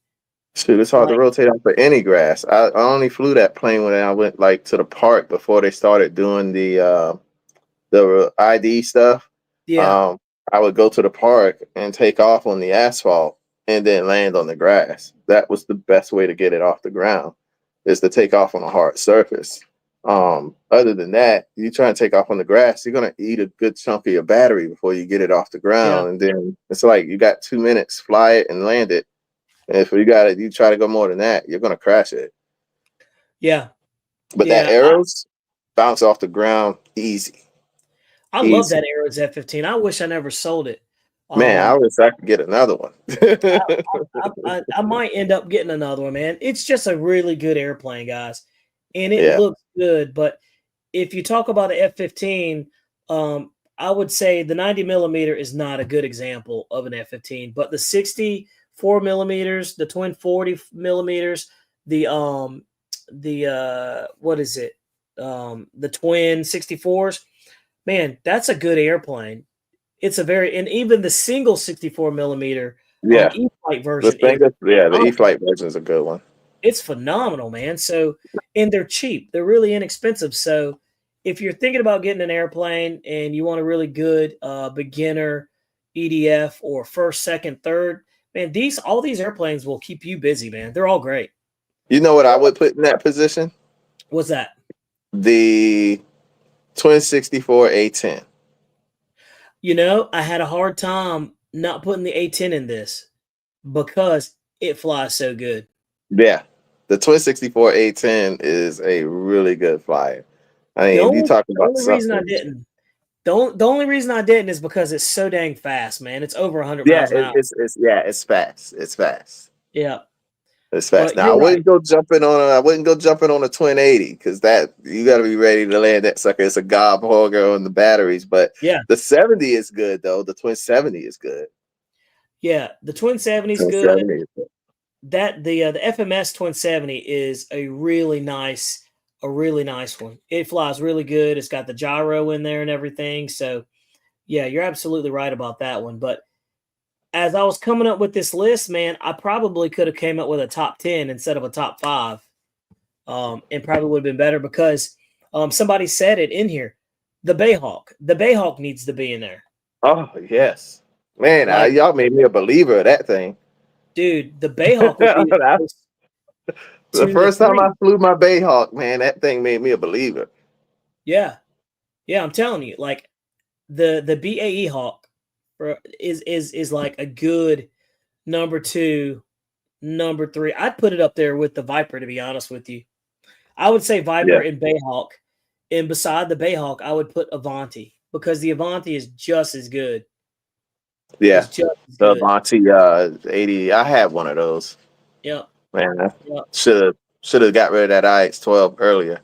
Shoot, it's hard to rotate off of any grass. I only flew that plane when I went like to the park before they started doing the ID stuff. Yeah. I would go to the park and take off on the asphalt and then land on the grass. That was the best way to get it off the ground, is to take off on a hard surface. Other than that, you try and take off on the grass, you're gonna eat a good chunk of your battery before you get it off the ground. And then it's like you got 2 minutes, fly it and land it. And if you try to go more than that, you're gonna crash it. Yeah. But that arrows bounce off the ground easy. I love that Arrows F-15. I wish I never sold it. Man, I wish I could get another one. I might end up getting another one, man. It's just a really good airplane, guys. And it looks good. But if you talk about the F-15, I would say the 90 millimeter is not a good example of an F-15. But the 64 millimeters, the twin 40 millimeters, the what is it? The twin 64s. Man, that's a good airplane. It's and even the single 64 millimeter e-flite version. The e-flite version is a good one. It's phenomenal, man. So, and they're cheap. They're really inexpensive. So, if you're thinking about getting an airplane and you want a really good beginner EDF or first, second, third, man, all these airplanes will keep you busy, man. They're all great. You know what I would put in that position? What's that? The twin 64 A10. You know, I had a hard time not putting the A10 in this because it flies so good. Yeah. The twin 64 A10 is a really good flyer. I mean, you talk about the only reason I didn't is because it's so dang fast, man. It's over 100 miles an hour. It's fast. It's fast. Yeah. It's fast. Now I wouldn't go jumping on a twin 80 because that you got to be ready to land that sucker. It's a gob hogger on the batteries, but the 70 is good though. The twin 70 is good. Yeah, the twin 70 is good. That the FMS twin 70 is a really nice one. It flies really good. It's got the gyro in there and everything. So yeah, you're absolutely right about that one. But as I was coming up with this list, man, I probably could have came up with a top 10 instead of a top 5. And probably would have been better because somebody said it in here. The Bayhawk. The Bayhawk needs to be in there. Oh, yes. Man, y'all made me a believer of that thing. Dude, the Bayhawk would be the first time I flew my Bayhawk, man, that thing made me a believer. Yeah. Yeah, I'm telling you, like the BAE Hawk is like a good number 2, number 3. I'd put it up there with the Viper, to be honest with you. I would say Viper and Bayhawk. And beside the Bayhawk, I would put Avanti because the Avanti is just as good. Yeah. The Avanti 80. I had one of those. Yeah. Man, I should have got rid of that IX-12 earlier.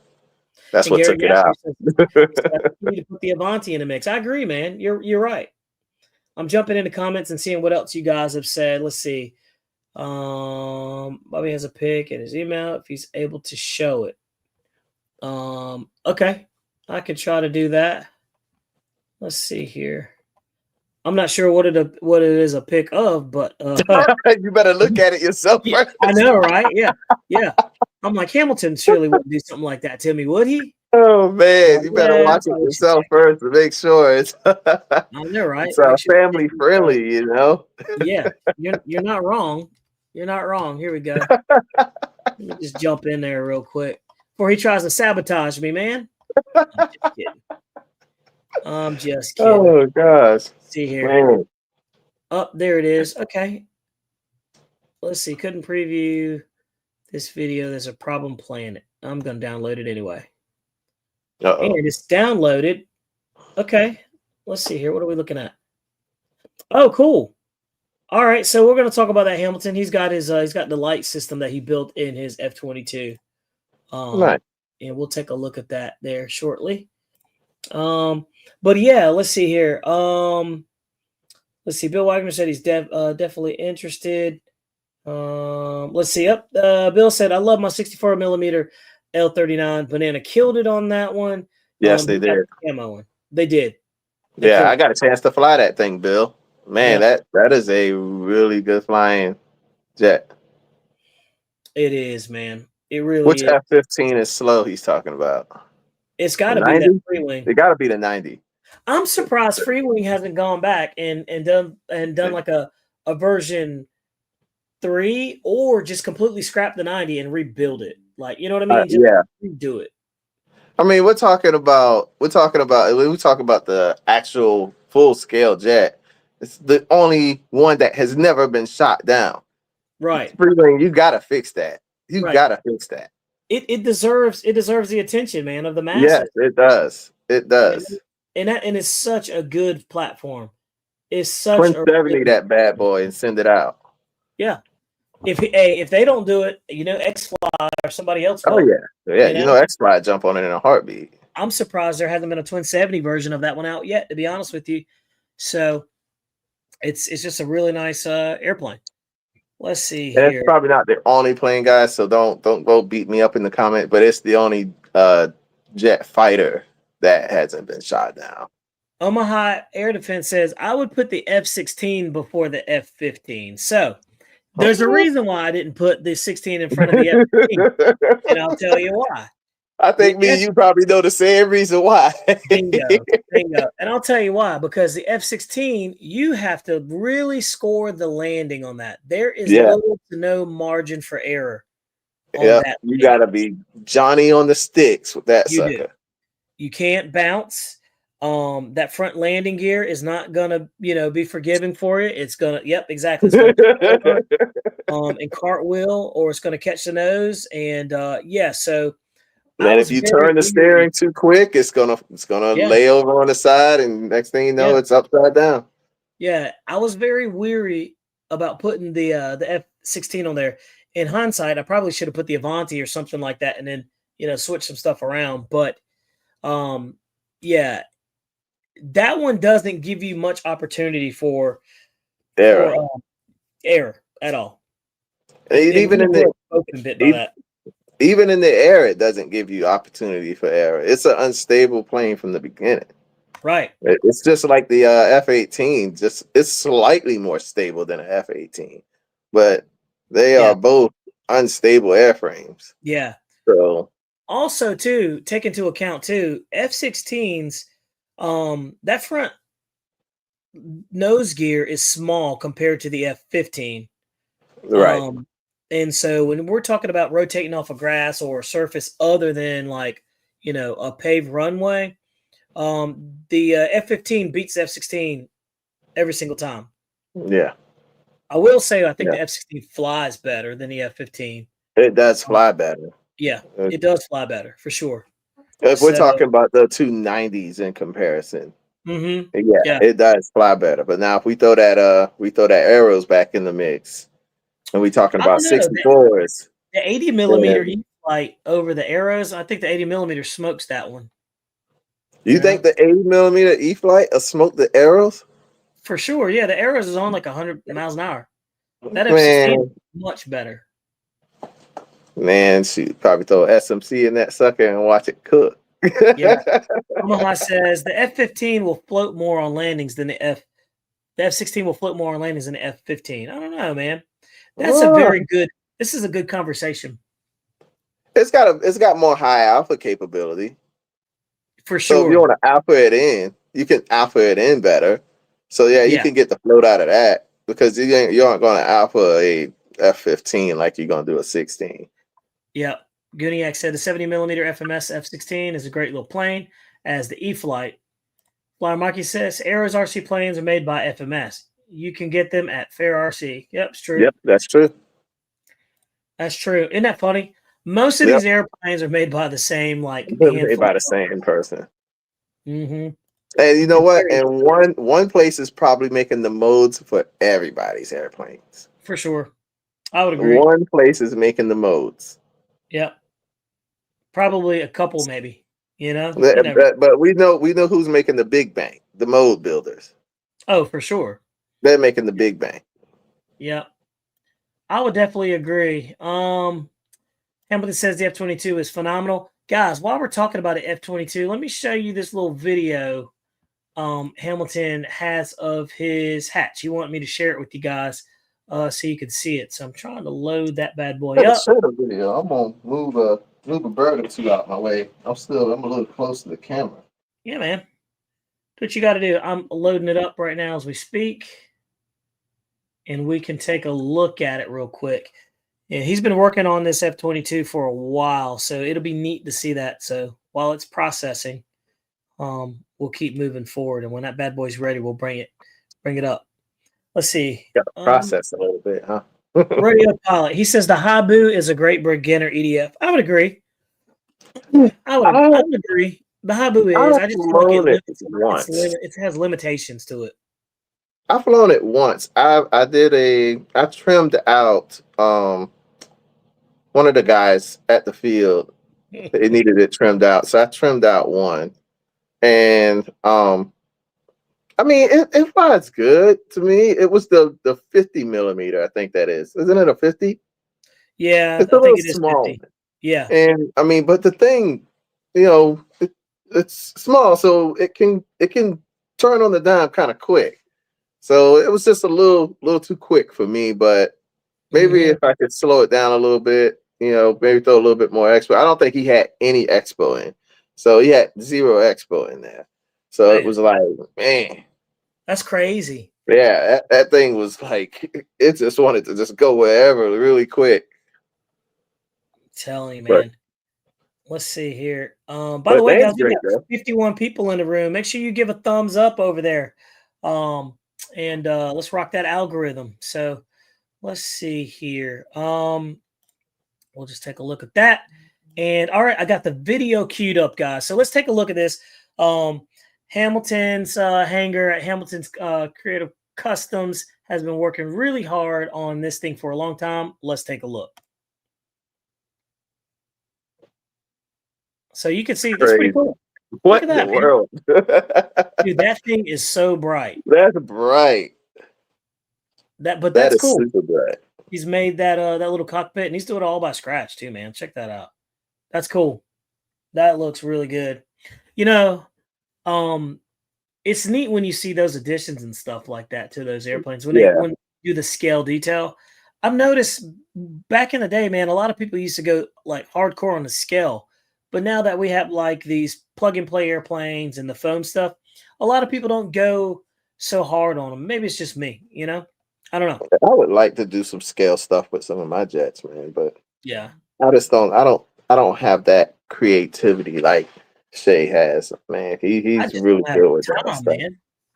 That's what took it out. You need to put the Avanti in the mix. I agree, man. You're right. I'm jumping into comments and seeing what else you guys have said. Let's see. Bobby has a pic in his email if he's able to show it. Okay. I could try to do that. Let's see here. I'm not sure what it is a pic of, but you better look at it yourself first. I know, right? Yeah. Yeah. I'm like, Hamilton surely wouldn't do something like that to me, would he? Oh man, you better watch it yourself first to make sure it's I know, right? It's family friendly, you know. Yeah, you're not wrong. You're not wrong. Here we go. Let me just jump in there real quick before he tries to sabotage me, man. I'm just kidding. Oh gosh. Let's see here. Oh, there it is. Okay. Let's see. Couldn't preview this video. There's a problem playing it. I'm gonna download it anyway. And it's downloaded. Okay. Let's see here. What are we looking at? Oh, cool. All right. So we're going to talk about that Hamilton. He's got the light system that he built in his F-22. Right. And we'll take a look at that there shortly. But yeah, let's see here. Let's see. Bill Wagner said he's definitely interested. Let's see. Bill said, I love my 64 millimeter L39. Banana killed it on that one. Yes, they did. Camo one. They did. Yeah, I got a chance to fly that thing, Bill. Man, that is a really good flying jet. It is, man. It really Which is. F-15 is slow he's talking about? It's got The to be that 90? Freewing. It got to be the 90. I'm surprised Freewing hasn't gone back and done like a version 3 or just completely scrap the 90 and rebuild it. Like, you know what I mean? Just redo it. I mean, we're talking about the actual full scale jet. It's the only one that has never been shot down. Right. Freewing, you gotta fix that. You gotta fix that. It deserves the attention, man, of the masses. Yes, it does. It does. And it's such a good platform. It's such Twin 70 that bad boy and send it out. Yeah. If they don't do it, you know, X-Fly or somebody else will. Oh yeah. You know X-Fly jump on it in a heartbeat. I'm surprised there hasn't been a Twin 70 version of that one out yet, to be honest with you. So it's just a really nice airplane. Let's see here. It's probably not the only plane, guys, so don't go beat me up in the comment, but it's the only jet fighter that hasn't been shot down. Omaha Air Defense says, I would put the F-16 before the F-15. So there's a reason why I didn't put the 16 in front of the F-15, and I'll tell you why. I think me and you probably know the same reason why. Bingo. And I'll tell you why. Because the F-16, you have to really score the landing on that. There is little to no margin for error. Yeah, you got to be Johnny on the sticks with that sucker. You can't bounce. That front landing gear is not gonna, be forgiving for you. It's gonna, exactly. It's gonna and cartwheel, or it's gonna catch the nose, and so. And if you turn the steering too quick, it's gonna lay over on the side, and next thing you know, it's upside down. Yeah, I was very weary about putting the F-16 on there. In hindsight, I probably should have put the Avanti or something like that, and then switch some stuff around. But that one doesn't give you much opportunity for error at all. Even in the air, it doesn't give you opportunity for error. It's an unstable plane from the beginning. Right. It's just like the F-18. Just it's slightly more stable than an F-18, but they are both unstable airframes. Yeah. So also, too, take into account too, F-16s. That front nose gear is small compared to the F-15. Right. And so when we're talking about rotating off of grass or a surface other than a paved runway, the F-15 beats the F-16 every single time. Yeah. I will say I think the F-16 flies better than the F-15. It does fly better. Yeah, it does fly better for sure. If we're talking about the two 90s in comparison, it does fly better. But now if we throw that arrows back in the mix, and we talking about 64s, the 80 millimeter e-flite over the arrows, I think the 80 millimeter smokes that one. You think the 80 millimeter e-flite will smoke the arrows? For sure, yeah. The arrows is on like 100 miles an hour. That F-16 is much better. Man, shoot, probably throw SMC in that sucker and watch it cook. Omaha says the F-15 will float more on landings than the F-16 will float more on landings than the F-15. I don't know, man. That's this is a good conversation. It's got more high alpha capability. For sure. So if you want to alpha it in, you can alpha it in better. So you can get the float out of that, because you aren't going to alpha a F-15 like you're going to do a 16. Yeah. Guniak said the 70 millimeter FMS F-16 is a great little plane, as the e-flite. Flyer Mikey says Arrows RC planes are made by FMS. You can get them at Fair RC. Yep, it's true. Yep, that's true. That's true. Isn't that funny? Most of these airplanes are made by the same made by the same person. Mm-hmm. And you know what? And one place is probably making the modes for everybody's airplanes. For sure. I would agree. One place is making the modes. Yep. Probably a couple, maybe. But we know who's making the big bang, the mode builders. Oh, for sure. They're making the big bang. Yep. I would definitely agree. Hamilton says the F-22 is phenomenal. Guys, while we're talking about the F-22, let me show you this little video Hamilton has of his hatch. He wanted me to share it with you guys. so you can see it. So I'm trying to load that bad boy I'm up. show the video. I'm gonna move a bird or two out my way. I'm a little close to the camera. Yeah, man. Do what you got to do. I'm loading it up right now as we speak, and we can take a look at it real quick. Yeah, he's been working on this F-22 for a while, so it'll be neat to see that. So while it's processing, we'll keep moving forward, and when that bad boy's ready, we'll bring it up. Let's see. Got to process a little bit, huh? Radio pilot. He says the Habu is a great beginner EDF. I would agree. I would agree. The Habu is. I just feel like it has limitations to it. I've flown it once. I trimmed out one of the guys at the field. It needed it trimmed out, so I trimmed out one. And I mean, it flies good to me. It was the 50 millimeter, I think that is. Isn't it a 50? Yeah, it's I a think little it is small. 50. Yeah. And I mean, but the thing, it's small, so it can turn on the dime kind of quick. So it was just a little too quick for me, but maybe if I could slow it down a little bit, maybe throw a little bit more expo. I don't think he had any expo in. So he had 0 expo in there. So it was like, man. That's crazy. Yeah, that thing was like, it just wanted to just go wherever really quick. I'm telling you, man. Let's see here. By the way, guys, we got 51 people in the room. Make sure you give a thumbs up over there. And let's rock that algorithm. So let's see here. We'll just take a look at that. And all right, I got the video queued up, guys. So let's take a look at this. Hamilton's hangar at Hamilton's Creative Customs has been working really hard on this thing for a long time. Let's take a look. So you can see that's pretty cool. What in the world? Dude, that thing is so bright. That's bright. That's cool. Super bright. He's made that that little cockpit, and he's doing it all by scratch too, man. Check that out. That's cool. That looks really good. It's neat when you see those additions and stuff like that to those airplanes when they do the scale detail. I've noticed back in the day, man, a lot of people used to go like hardcore on the scale. But now that we have like these plug and play airplanes and the foam stuff, a lot of people don't go so hard on them. Maybe it's just me, I don't know. I would like to do some scale stuff with some of my jets, man, but yeah, I just don't. I don't have that creativity like Shay has, man. He's really good with that stuff,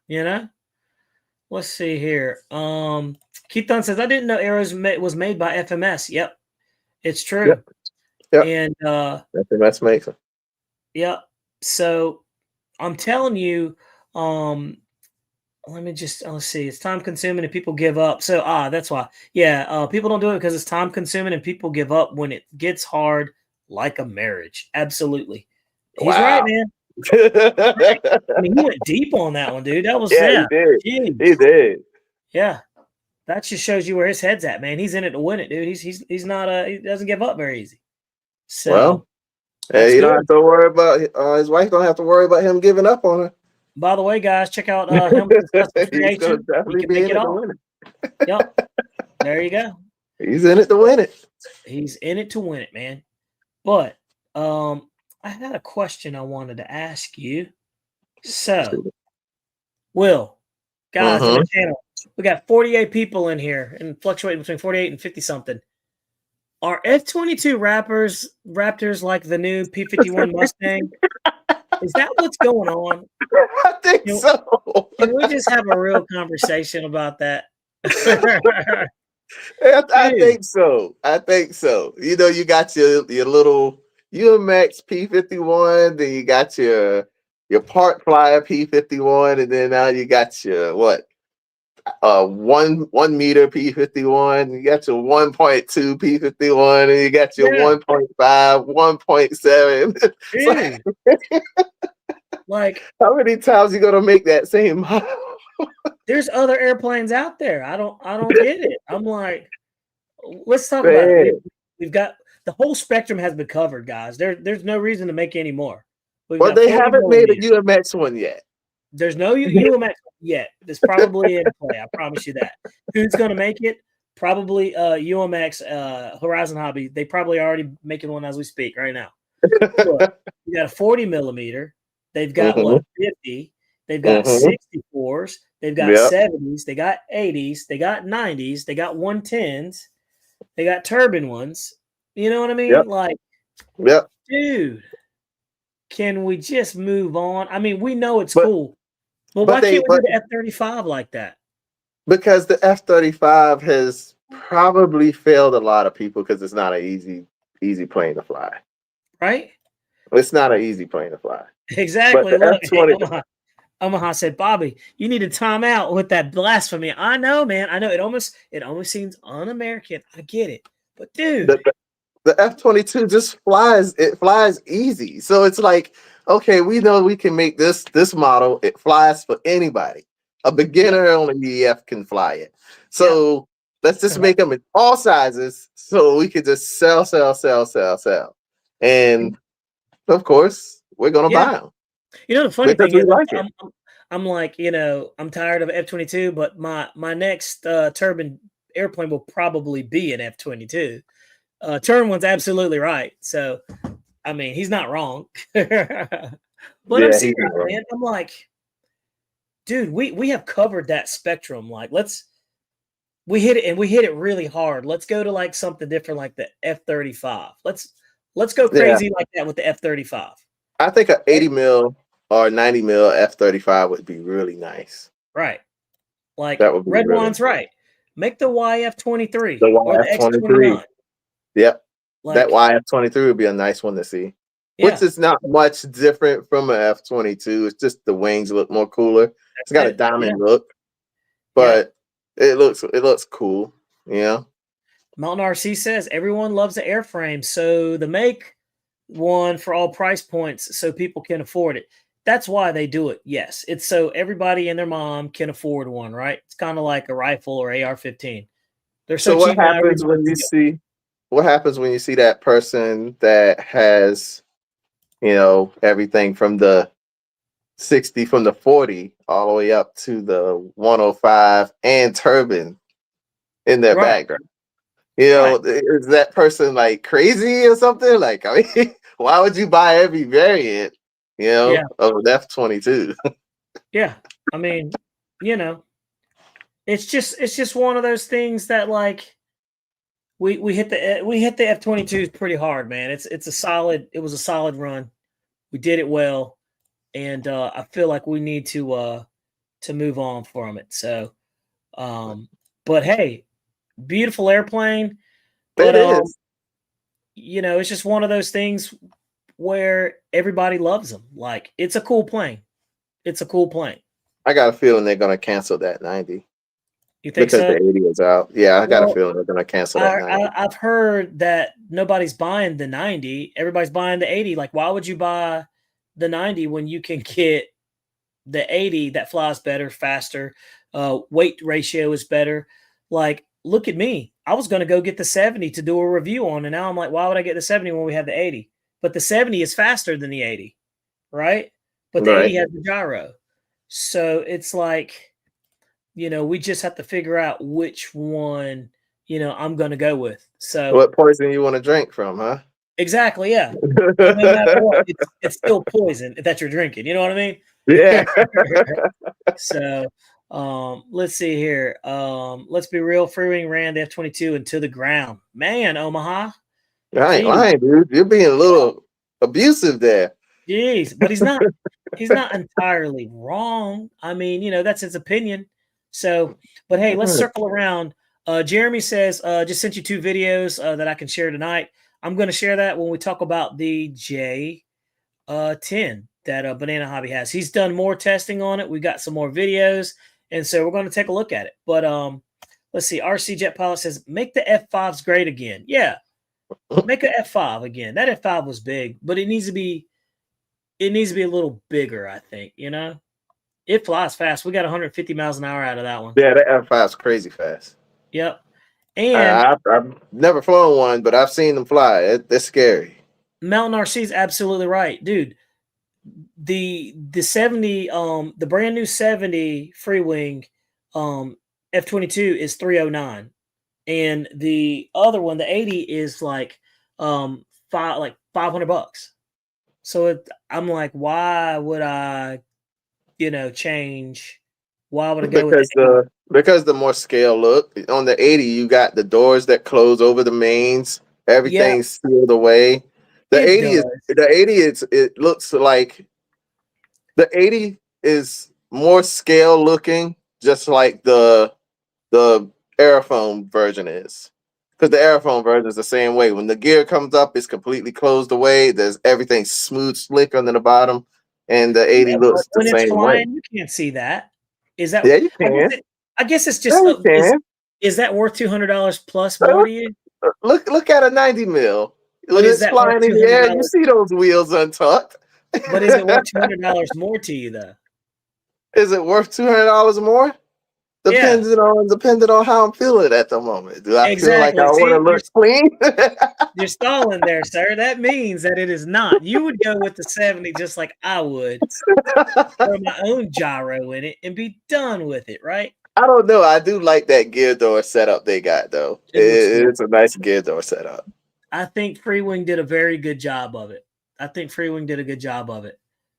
man. Let's see here. Keith Dunn says I didn't know Arrows was made by FMS. Yep, it's true. Yep. And FMS makes them. Yep. So I'm telling you, let's see. It's time consuming and people give up. So that's why. Yeah, people don't do it because it's time consuming and people give up when it gets hard, like a marriage. Absolutely. He's right, man. I mean, he went deep on that one, dude. That was he did. He did. Yeah. That just shows you where his head's at, man. He's in it to win it, dude. He's not he doesn't give up very easy. So hey, you don't have to worry about his wife. Don't have to worry about him giving up on her. By the way, guys, check out Hamilton's Custom Creation. He can make it all. Yep. There you go. He's in it to win it. He's in it to win it, man. But I had a question I wanted to ask you. So, Will, guys, on the channel, we got 48 people in here and fluctuating between 48 and 50 something. Are F-22 Raptors like the new P-51 Mustang? Is that what's going on? I think so. Can we just have a real conversation about that? I think so. You got your little UMX P-51, then you got your part flyer P-51, and then now you got your 1 meter P-51, you got your 1.2 P-51, and you got your 1.5, 1.7. Like, how many times you gonna make that same mile? There's other airplanes out there. I don't get it. I'm like, let's talk about it. We've got the whole Spektrum has been covered, guys. There's no reason to make any more. Well, they haven't made a UMX one yet. There's no UMX yet. There's probably in play. I promise you that. Who's going to make it? Probably UMX, Horizon Hobby. They probably already making one as we speak right now. Look, you got a 40 millimeter. They've got what 50. They've got 64s. They've got 70s. They got 80s. They got 90s. They got 110s. They got turbine ones. You know what I mean? Like, dude, can we just move on? I mean, we know it's cool, but why can't we do the F-35 like that? Because the F-35 has probably failed a lot of people because it's not an easy plane to fly. Right? It's not an easy plane to fly. Exactly. But the Look, F-20 Omaha said, Bobby, you need to time out with that blasphemy. I know, man. I know it almost seems un-American. I get it. But dude, the F-22 just flies. It flies easy. So it's like, okay, we know we can make this model. It flies for anybody. A beginner on an EF can fly it. So let's just make them in all sizes so we can just sell. And of course, we're gonna buy them. You know, the funny thing is, like I'm like, you know, I'm tired of F-22, but my next turbine airplane will probably be an F-22. Turn one's absolutely right. So, I mean, he's not wrong. But I'm serious, man. I'm like, dude, we have covered that Spektrum. Like, we hit it really hard. Let's go to like something different, like the F-35. Let's go crazy like that with the F-35. I think an 80 mil or 90 mil F-35 would be really nice. Right. Like that would be Red really One's right. Make the YF-23 or the X-29. Yep. Like, that YF-23 would be a nice one to see. Which is not much different from an F-22. It's just the wings look more cooler. It's got a diamond look, but it looks cool. Yeah. Mountain RC says everyone loves the airframe, so the make one for all price points so people can afford it. That's why they do it. Yes, it's so everybody and their mom can afford one, right? It's kind of like a rifle or AR-15. They're so cheap. What happens when you see? What happens when you see that person that has, you know, everything from the 60, from the 40 all the way up to the 105 and turbine in their background? You know, is that person like crazy or something? Like, I mean, why would you buy every variant, you know, of an F-22? Yeah. I mean, you know, it's just one of those things that like we hit the F-22s pretty hard, man. It was a solid run. We did it well. And I feel like we need to move on from it. So but hey, beautiful airplane, but you know, it's just one of those things where everybody loves them. Like, it's a cool plane. It's a cool plane. I got a feeling they're gonna cancel that 90. You think because so? the 80 is out. Yeah, I got a feeling they're gonna cancel that 90. I've heard that nobody's buying the 90. Everybody's buying the 80. Like, why would you buy the 90 when you can get the 80 that flies better, faster, weight ratio is better? Like, look at me. I was going to go get the 70 to do a review on, and now I'm like, why would I get the 70 when we have the 80? But the 70 is faster than the 80, right? But the 80 has the gyro. So it's like, you know, we just have to figure out which one, you know, I'm going to go with. So what poison you want to drink from, huh? Exactly, yeah. No matter what, it's still poison that you're drinking. You know what I mean? Yeah. So let's see here. Let's be real. Freewing ran the F-22 into the ground. Man, Omaha. I ain't lying, dude. You're being a little abusive there. Jeez, but he's not entirely wrong. I mean, you know, that's his opinion. So, but hey, let's circle around. Jeremy says, just sent you 2 videos that I can share tonight. I'm going to share that when we talk about the J10 that Banana Hobby has. He's done more testing on it. We got some more videos, and so we're going to take a look at it. But let's see. RC Jet Pilot says, make the F5s great again. Yeah, make an F5 again. That F5 was big, but it needs to be a little bigger, I think, you know? It flies fast. We got 150 miles an hour out of that one. Yeah, that F5 is crazy fast. Yep. And I've never flown one, but I've seen them fly. They're scary. Mountain RC is absolutely right, dude. The 70, the brand new 70 Freewing F-22 is 309. and the other one, the 80, is like $500. So I'm like, why would I, change? Why would I go with because the more scale look on the 80, you got the doors that close over the mains. Everything's sealed away. The 80 is it looks like the 80 is more scale looking, just like the Aerofoam version is. Because the Aerofoam version is the same way. When the gear comes up, it's completely closed away. There's everything smooth, slick under the bottom, and the 80 looks the same way. You can't see that. Is that? Yeah, you can. I guess it's just. Yeah, you can. Is that worth $200 plus more to you? Look at a 90 mil. When it's flying in the air, you see those wheels untucked. But is it worth $200 more to you though? Is it worth $200 more? Depending on how I'm feeling at the moment. Do I feel like I want to look clean? You're stalling there, sir. That means that it is not. You would go with the 70 just like I would. Throw my own gyro in it and be done with it, right? I don't know. I do like that gear door setup they got though. It's a nice gear door setup. I think Freewing did a very good job of it.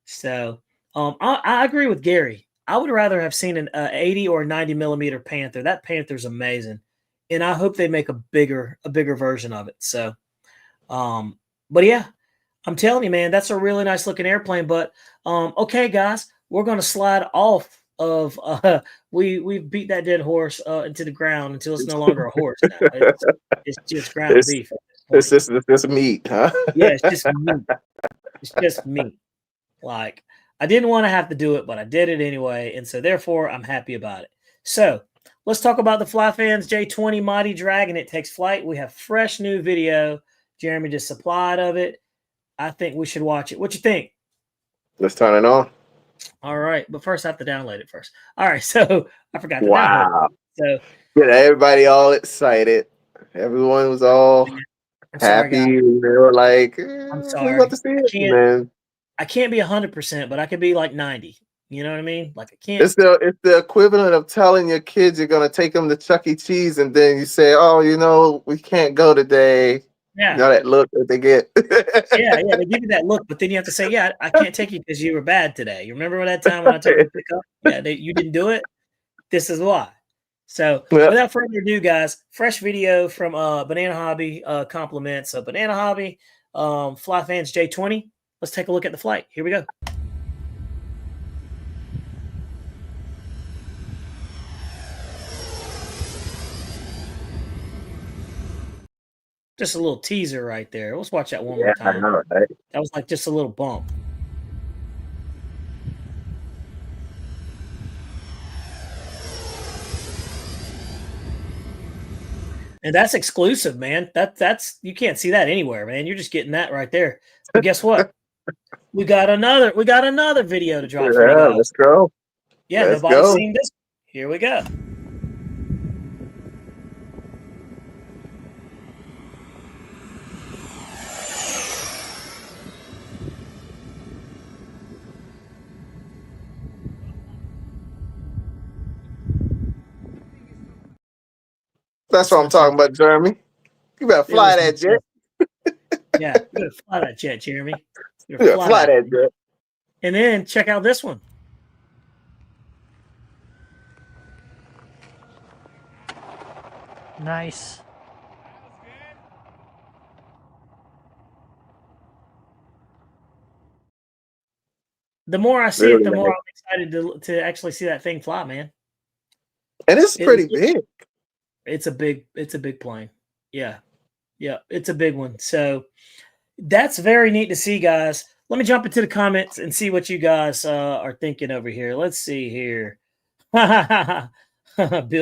So I agree with Gary. I would rather have seen an 80 or 90 millimeter Panther. That Panther's amazing, and I hope they make a bigger version of it. So, but yeah, I'm telling you, man, that's a really nice looking airplane. But okay, guys, we're gonna slide off of we beat that dead horse into the ground until it's no longer a horse now. It's just ground beef. It's just meat, huh? Yeah, it's just meat. It's just meat. Like, I didn't want to have to do it, but I did it anyway. And so therefore I'm happy about it. So let's talk about the Flyfans J20 Mighty Dragon. It takes flight. We have fresh new video. Jeremy just supplied of it. I think we should watch it. What you think? Let's turn it on. All right. But first I have to download it first. All right. So I forgot to download it. So get everybody all excited. Everyone was all happy. They were like, I'm sorry. About to see it, man. I can't be 100%, but I could be like 90. You know what I mean? Like I can't. It's the equivalent of telling your kids you're gonna take them to Chuck E. Cheese, and then you say, "Oh, we can't go today." Yeah. You know that look that they get. yeah, they give you that look, but then you have to say, "Yeah, I can't take you because you were bad today." You remember that time when I took you to pick up? Yeah, you didn't do it. This is why. So without further ado, guys, fresh video from Banana Hobby compliments of Banana Hobby Flyfans J20. Let's take a look at the flight. Here we go. Just a little teaser right there. Let's watch that one more time. I know, right? That was like just a little bump. And that's exclusive, man. That's you can't see that anywhere, man. You're just getting that right there. But guess what? we got another video to drop for you guys. Let's go. Yeah, nobody's seen this. Here we go. That's what I'm talking about, Jeremy. You better fly that jet. Yeah, you better fly that jet, Jeremy. You better fly that jet. And then check out this one. Nice. The more I see it, the more I'm excited to actually see that thing fly, man. And it's pretty big. It's a big plane. Yeah. Yeah, it's a big one. So that's very neat to see, guys. Let me jump into the comments and see what you guys are thinking over here. Let's see here. Bill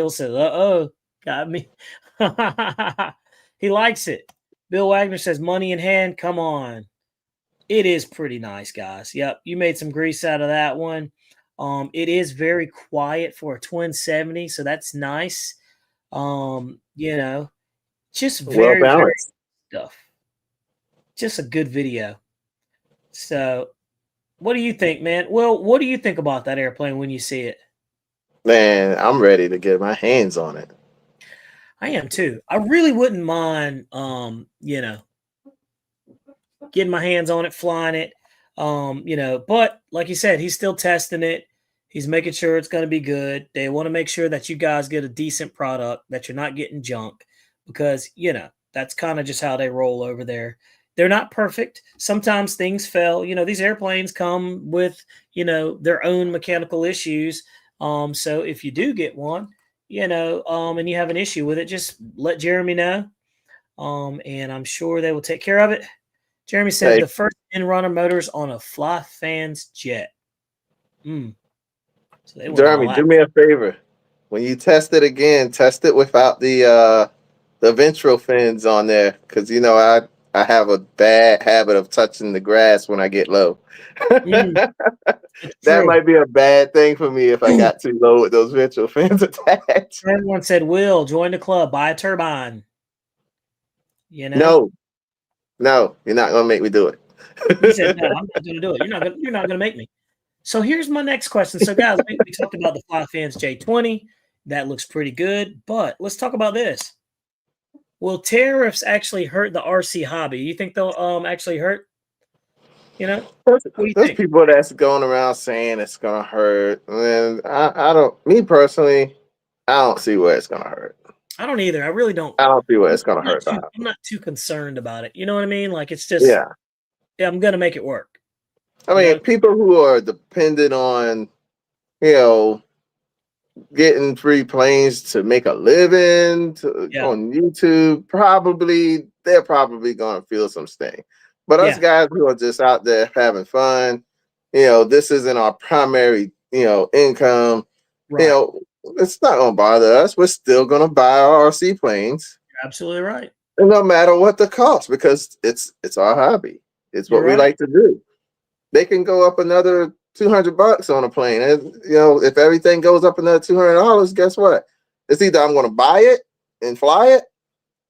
says, uh-oh, got me. He likes it. Bill Wagner says, money in hand, come on. It is pretty nice, guys. Yep, you made some grease out of that one. It is very quiet for a twin 70, so that's nice. Just very balanced stuff. Just a good video. So, what do you think, man? Well, what do you think about that airplane when you see it? Man, I'm ready to get my hands on it. I am too. I really wouldn't mind, getting my hands on it, flying it, but like you said, he's still testing it. He's making sure it's going to be good. They want to make sure that you guys get a decent product, that you're not getting junk, because, that's kind of just how they roll over there. They're not perfect. Sometimes things fail. These airplanes come with, their own mechanical issues. So if you do get one, and you have an issue with it, just let Jeremy know. And I'm sure they will take care of it. Jeremy said the first in-runner motors on a Fly Fans jet. So Jeremy, do me a favor. When you test it again, test it without the ventral fins on there, because I have a bad habit of touching the grass when I get low. That might be a bad thing for me if I got too low with those ventral fins attached. Everyone said, "Will join the club, buy a turbine." No, you're not gonna make me do it. He said, "No, I'm not gonna do it. You're not gonna make me." So here's my next question. So guys, we talked about the Fly Fans J20. That looks pretty good, but let's talk about this. Will tariffs actually hurt the RC hobby? You think they'll actually hurt? There's people that's going around saying it's gonna hurt, and I don't. Me personally, I don't see where it's gonna hurt. I don't either. I really don't. I don't see where it's gonna hurt. I'm not too concerned about it. You know what I mean? Like, it's just I'm gonna make it work. I mean, people who are dependent on, getting free planes to make a living on YouTube, they're probably going to feel some sting. But us guys who are just out there having fun, this isn't our primary, income. Right. It's not going to bother us. We're still going to buy our RC planes. You're absolutely right. And no matter what the cost, because it's our hobby. It's what we like to do. They can go up another $200 on a plane. And, if everything goes up another $200, guess what? It's either I'm going to buy it and fly it,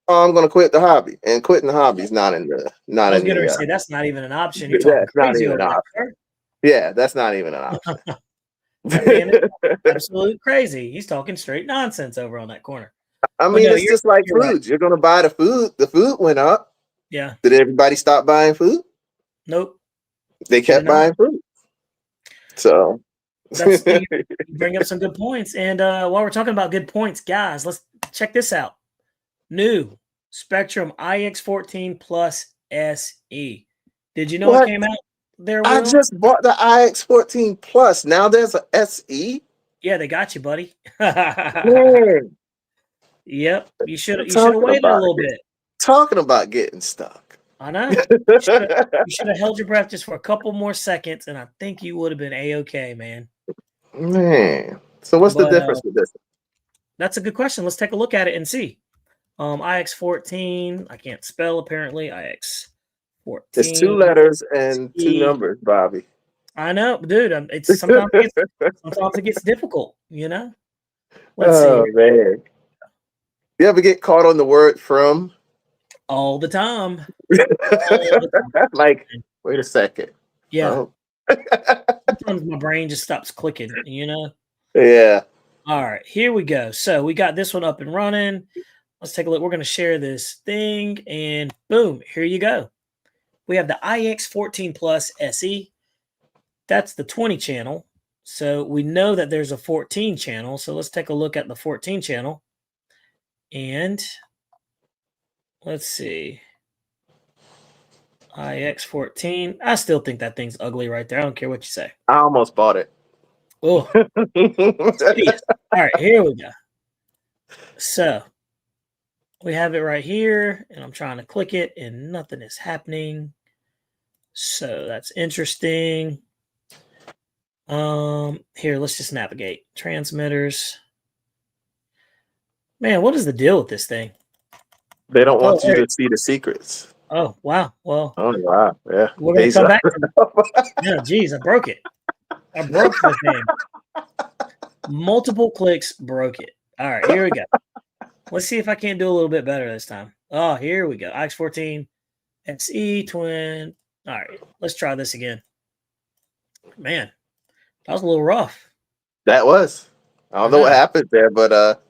or I'm going to quit the hobby. And quitting the hobby is not in the. I was going to say that's not even an option. You're talking crazy over that. Yeah, that's not even an option. Man, it's absolutely crazy. He's talking straight nonsense over on that corner. I mean, it's just like food. Right. You're going to buy the food. The food went up. Yeah. Did everybody stop buying food? Nope. They kept buying food. So you bring up some good points. And while we're talking about good points, guys, let's check this out. New Spektrum iX14 Plus SE. Did you know it came out there? Will? I just bought the iX14 Plus. Now there's an SE. Yeah, they got you, buddy. Man. Yep. You should have waited a little bit. Talking about getting stuck. I know. You should have held your breath just for a couple more seconds, and I think you would have been A-okay, man. Man. So what's the difference with this? That's a good question. Let's take a look at it and see. iX14. I can't spell, apparently. iX14. It's 2 letters and 2 numbers, Bobby. I know, dude. Sometimes it gets difficult, Let's see. Man. You ever get caught on the word from? All the time. Like, wait a second. Yeah. Sometimes my brain just stops clicking, Yeah. All right, here we go. So we got this one up and running. Let's take a look. We're going to share this thing, and boom, here you go. We have the iX14 Plus SE. That's the 20 channel. So we know that there's a 14 channel. So let's take a look at the 14 channel. And let's see. iX14. I still think that thing's ugly right there. I don't care what you say. I almost bought it. Oh. All right, here we go. So we have it right here, and I'm trying to click it, and nothing is happening. So that's interesting. Here, let's just navigate. Transmitters. Man, what is the deal with this thing? They don't want you to see the secrets. Oh, wow. Well. Oh, wow. Yeah. We're going to come back to that. Yeah, geez, I broke it. I broke the thing. Multiple clicks broke it. All right, here we go. Let's see if I can't do a little bit better this time. Oh, here we go. iX14 SE twin. All right, let's try this again. Man, that was a little rough. That was. I don't know what happened there, but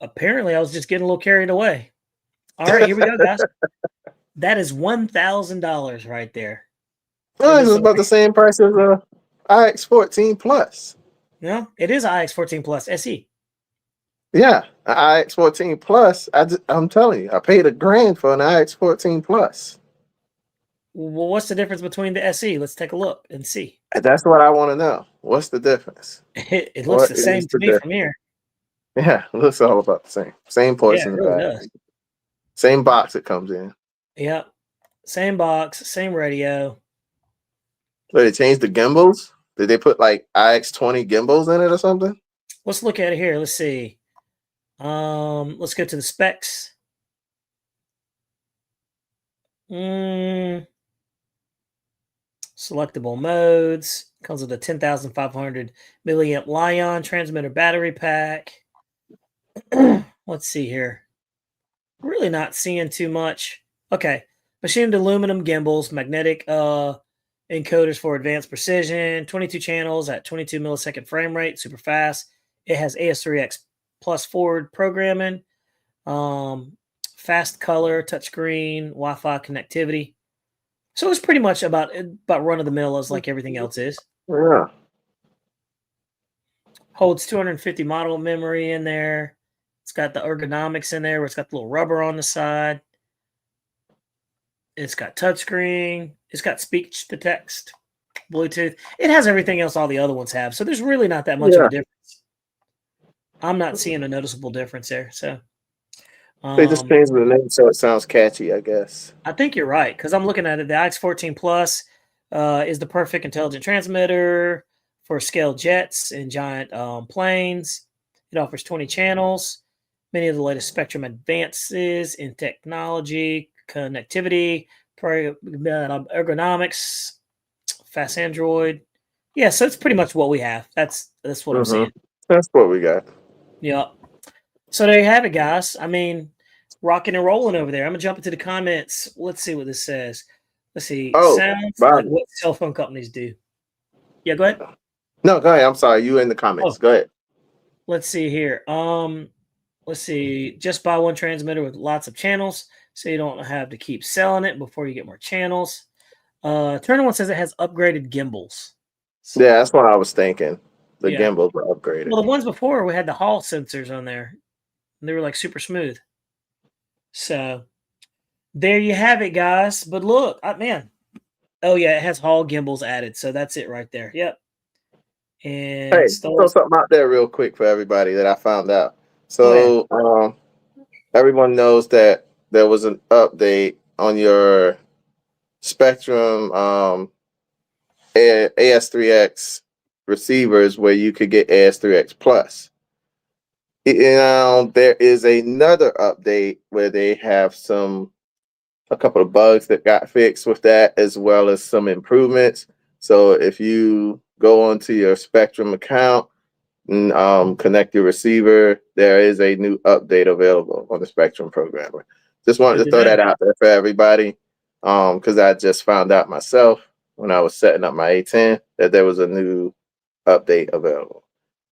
Apparently, I was just getting a little carried away. All right, here we go, guys. That is $1,000 right there. Oh, it's about the same price as iX14 Plus. No, it is iX14 Plus SE. Yeah, iX14 Plus. I'm telling you, I paid $1,000 for an iX14 Plus. Well, what's the difference between the SE? Let's take a look and see. That's what I want to know. What's the difference? It looks the same to me from here. Yeah, it looks all about the same. Same ports in the back. Same box it comes in. Yep. Same box, same radio. Did they change the gimbals? Did they put like iX20 gimbals in it or something? Let's look at it here. Let's see. Let's go to the specs. Selectable modes. Comes with a 10,500 milliamp Li-ion transmitter battery pack. Let's see here. Really not seeing too much. Okay. Machined aluminum gimbals, magnetic encoders for advanced precision, 22 channels at 22 millisecond frame rate, super fast. It has AS3X plus forward programming, fast color, touchscreen, Wi-Fi connectivity. So it's pretty much about run of the mill as like everything else is. Yeah. Holds 250 model memory in there. It's got the ergonomics in there where it's got the little rubber on the side. It's got touchscreen. It's got speech to text, Bluetooth. It has everything else all the other ones have. So there's really not that much of a difference. I'm not seeing a noticeable difference there. So they just changed the name so it sounds catchy, I guess. I think you're right because I'm looking at it. The iX14 Plus is the perfect intelligent transmitter for scaled jets and giant planes. It offers 20 channels, many of the latest Spektrum advances in technology, connectivity, ergonomics, fast Android. Yeah, so it's pretty much what we have. That's what I'm saying. That's what we got. Yeah. So there you have it, guys. I mean, rocking and rolling over there. I'm gonna jump into the comments. Let's see what this says. Let's see. Sounds like what cell phone companies do. Yeah, go ahead. No, go ahead. I'm sorry. You in the comments. Go ahead. Let's see here. Let's see. Just buy one transmitter with lots of channels, so you don't have to keep selling it before you get more channels. Turner One says it has upgraded gimbals. So, yeah, that's what I was thinking. The gimbals were upgraded. Well, the ones before we had the Hall sensors on there. And they were like super smooth. So there you have it, guys. But look, man. Oh yeah, it has Hall gimbals added. So that's it right there. Yep. And hey, throw something out there real quick for everybody that I found out. So everyone knows that there was an update on your Spektrum AS3X receivers where you could get AS3X Plus. There is another update where they have a couple of bugs that got fixed with that, as well as some improvements. So if you go onto your Spektrum account and connect your receiver, there is a new update available on the Spektrum programmer. Just wanted to throw that out there for everybody, because I just found out myself when I was setting up my A10 that there was a new update available.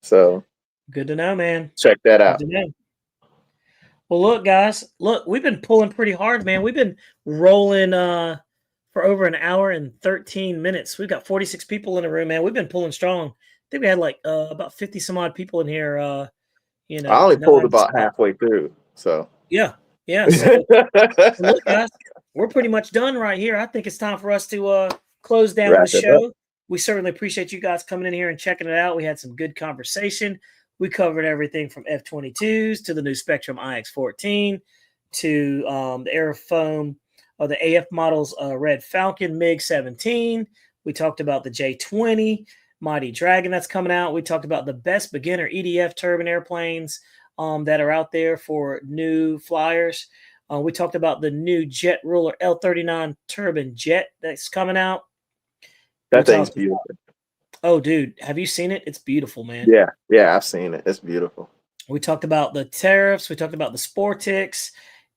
So good to know, man. Check that out. Well, look, guys. Look, we've been pulling pretty hard, man. We've been rolling for over an hour and 13 minutes. We've got 46 people in the room, man. We've been pulling strong. I think we had like about 50 some odd people in here. I only pulled about halfway through. So yeah. So, look, guys, we're pretty much done right here. I think it's time for us to close down the show. We certainly appreciate you guys coming in here and checking it out. We had some good conversation. We covered everything from F-22s to the new Spektrum iX14 to the Aerofoam or the AF models Red Falcon MiG-17. We talked about the J-20 Mighty Dragon that's coming out. We talked about the best beginner EDF turbine airplanes that are out there for new flyers. We talked about the new JetRuler L39 turbine jet that's coming out. That thing's beautiful. Oh, dude, have you seen it? It's beautiful, man. Yeah, I've seen it. It's beautiful. We talked about the tariffs. We talked about the Sportix.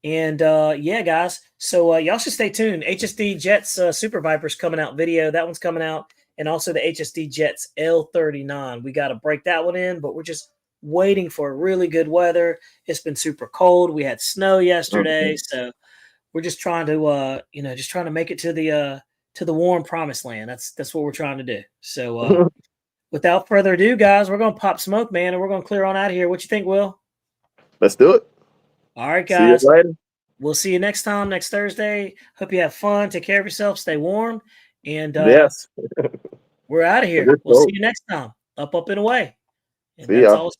And, yeah, guys. So y'all should stay tuned. HSD Jets Super Vipers coming out video. That one's coming out. And also the HSD Jets L39. We got to break that one in, but we're just waiting for really good weather. It's been super cold. We had snow yesterday, so we're just trying to just trying to make it to the warm promised land. That's what we're trying to do. So without further ado, guys, we're gonna pop smoke, man, and we're gonna clear on out of here. What you think, Will? Let's do it. All right, See you guys. later. We'll see you next time, next Thursday. Hope you have fun. Take care of yourself. Stay warm. And Yes. we're out of here. We'll see you next time. Up and away. And See that's ya. all.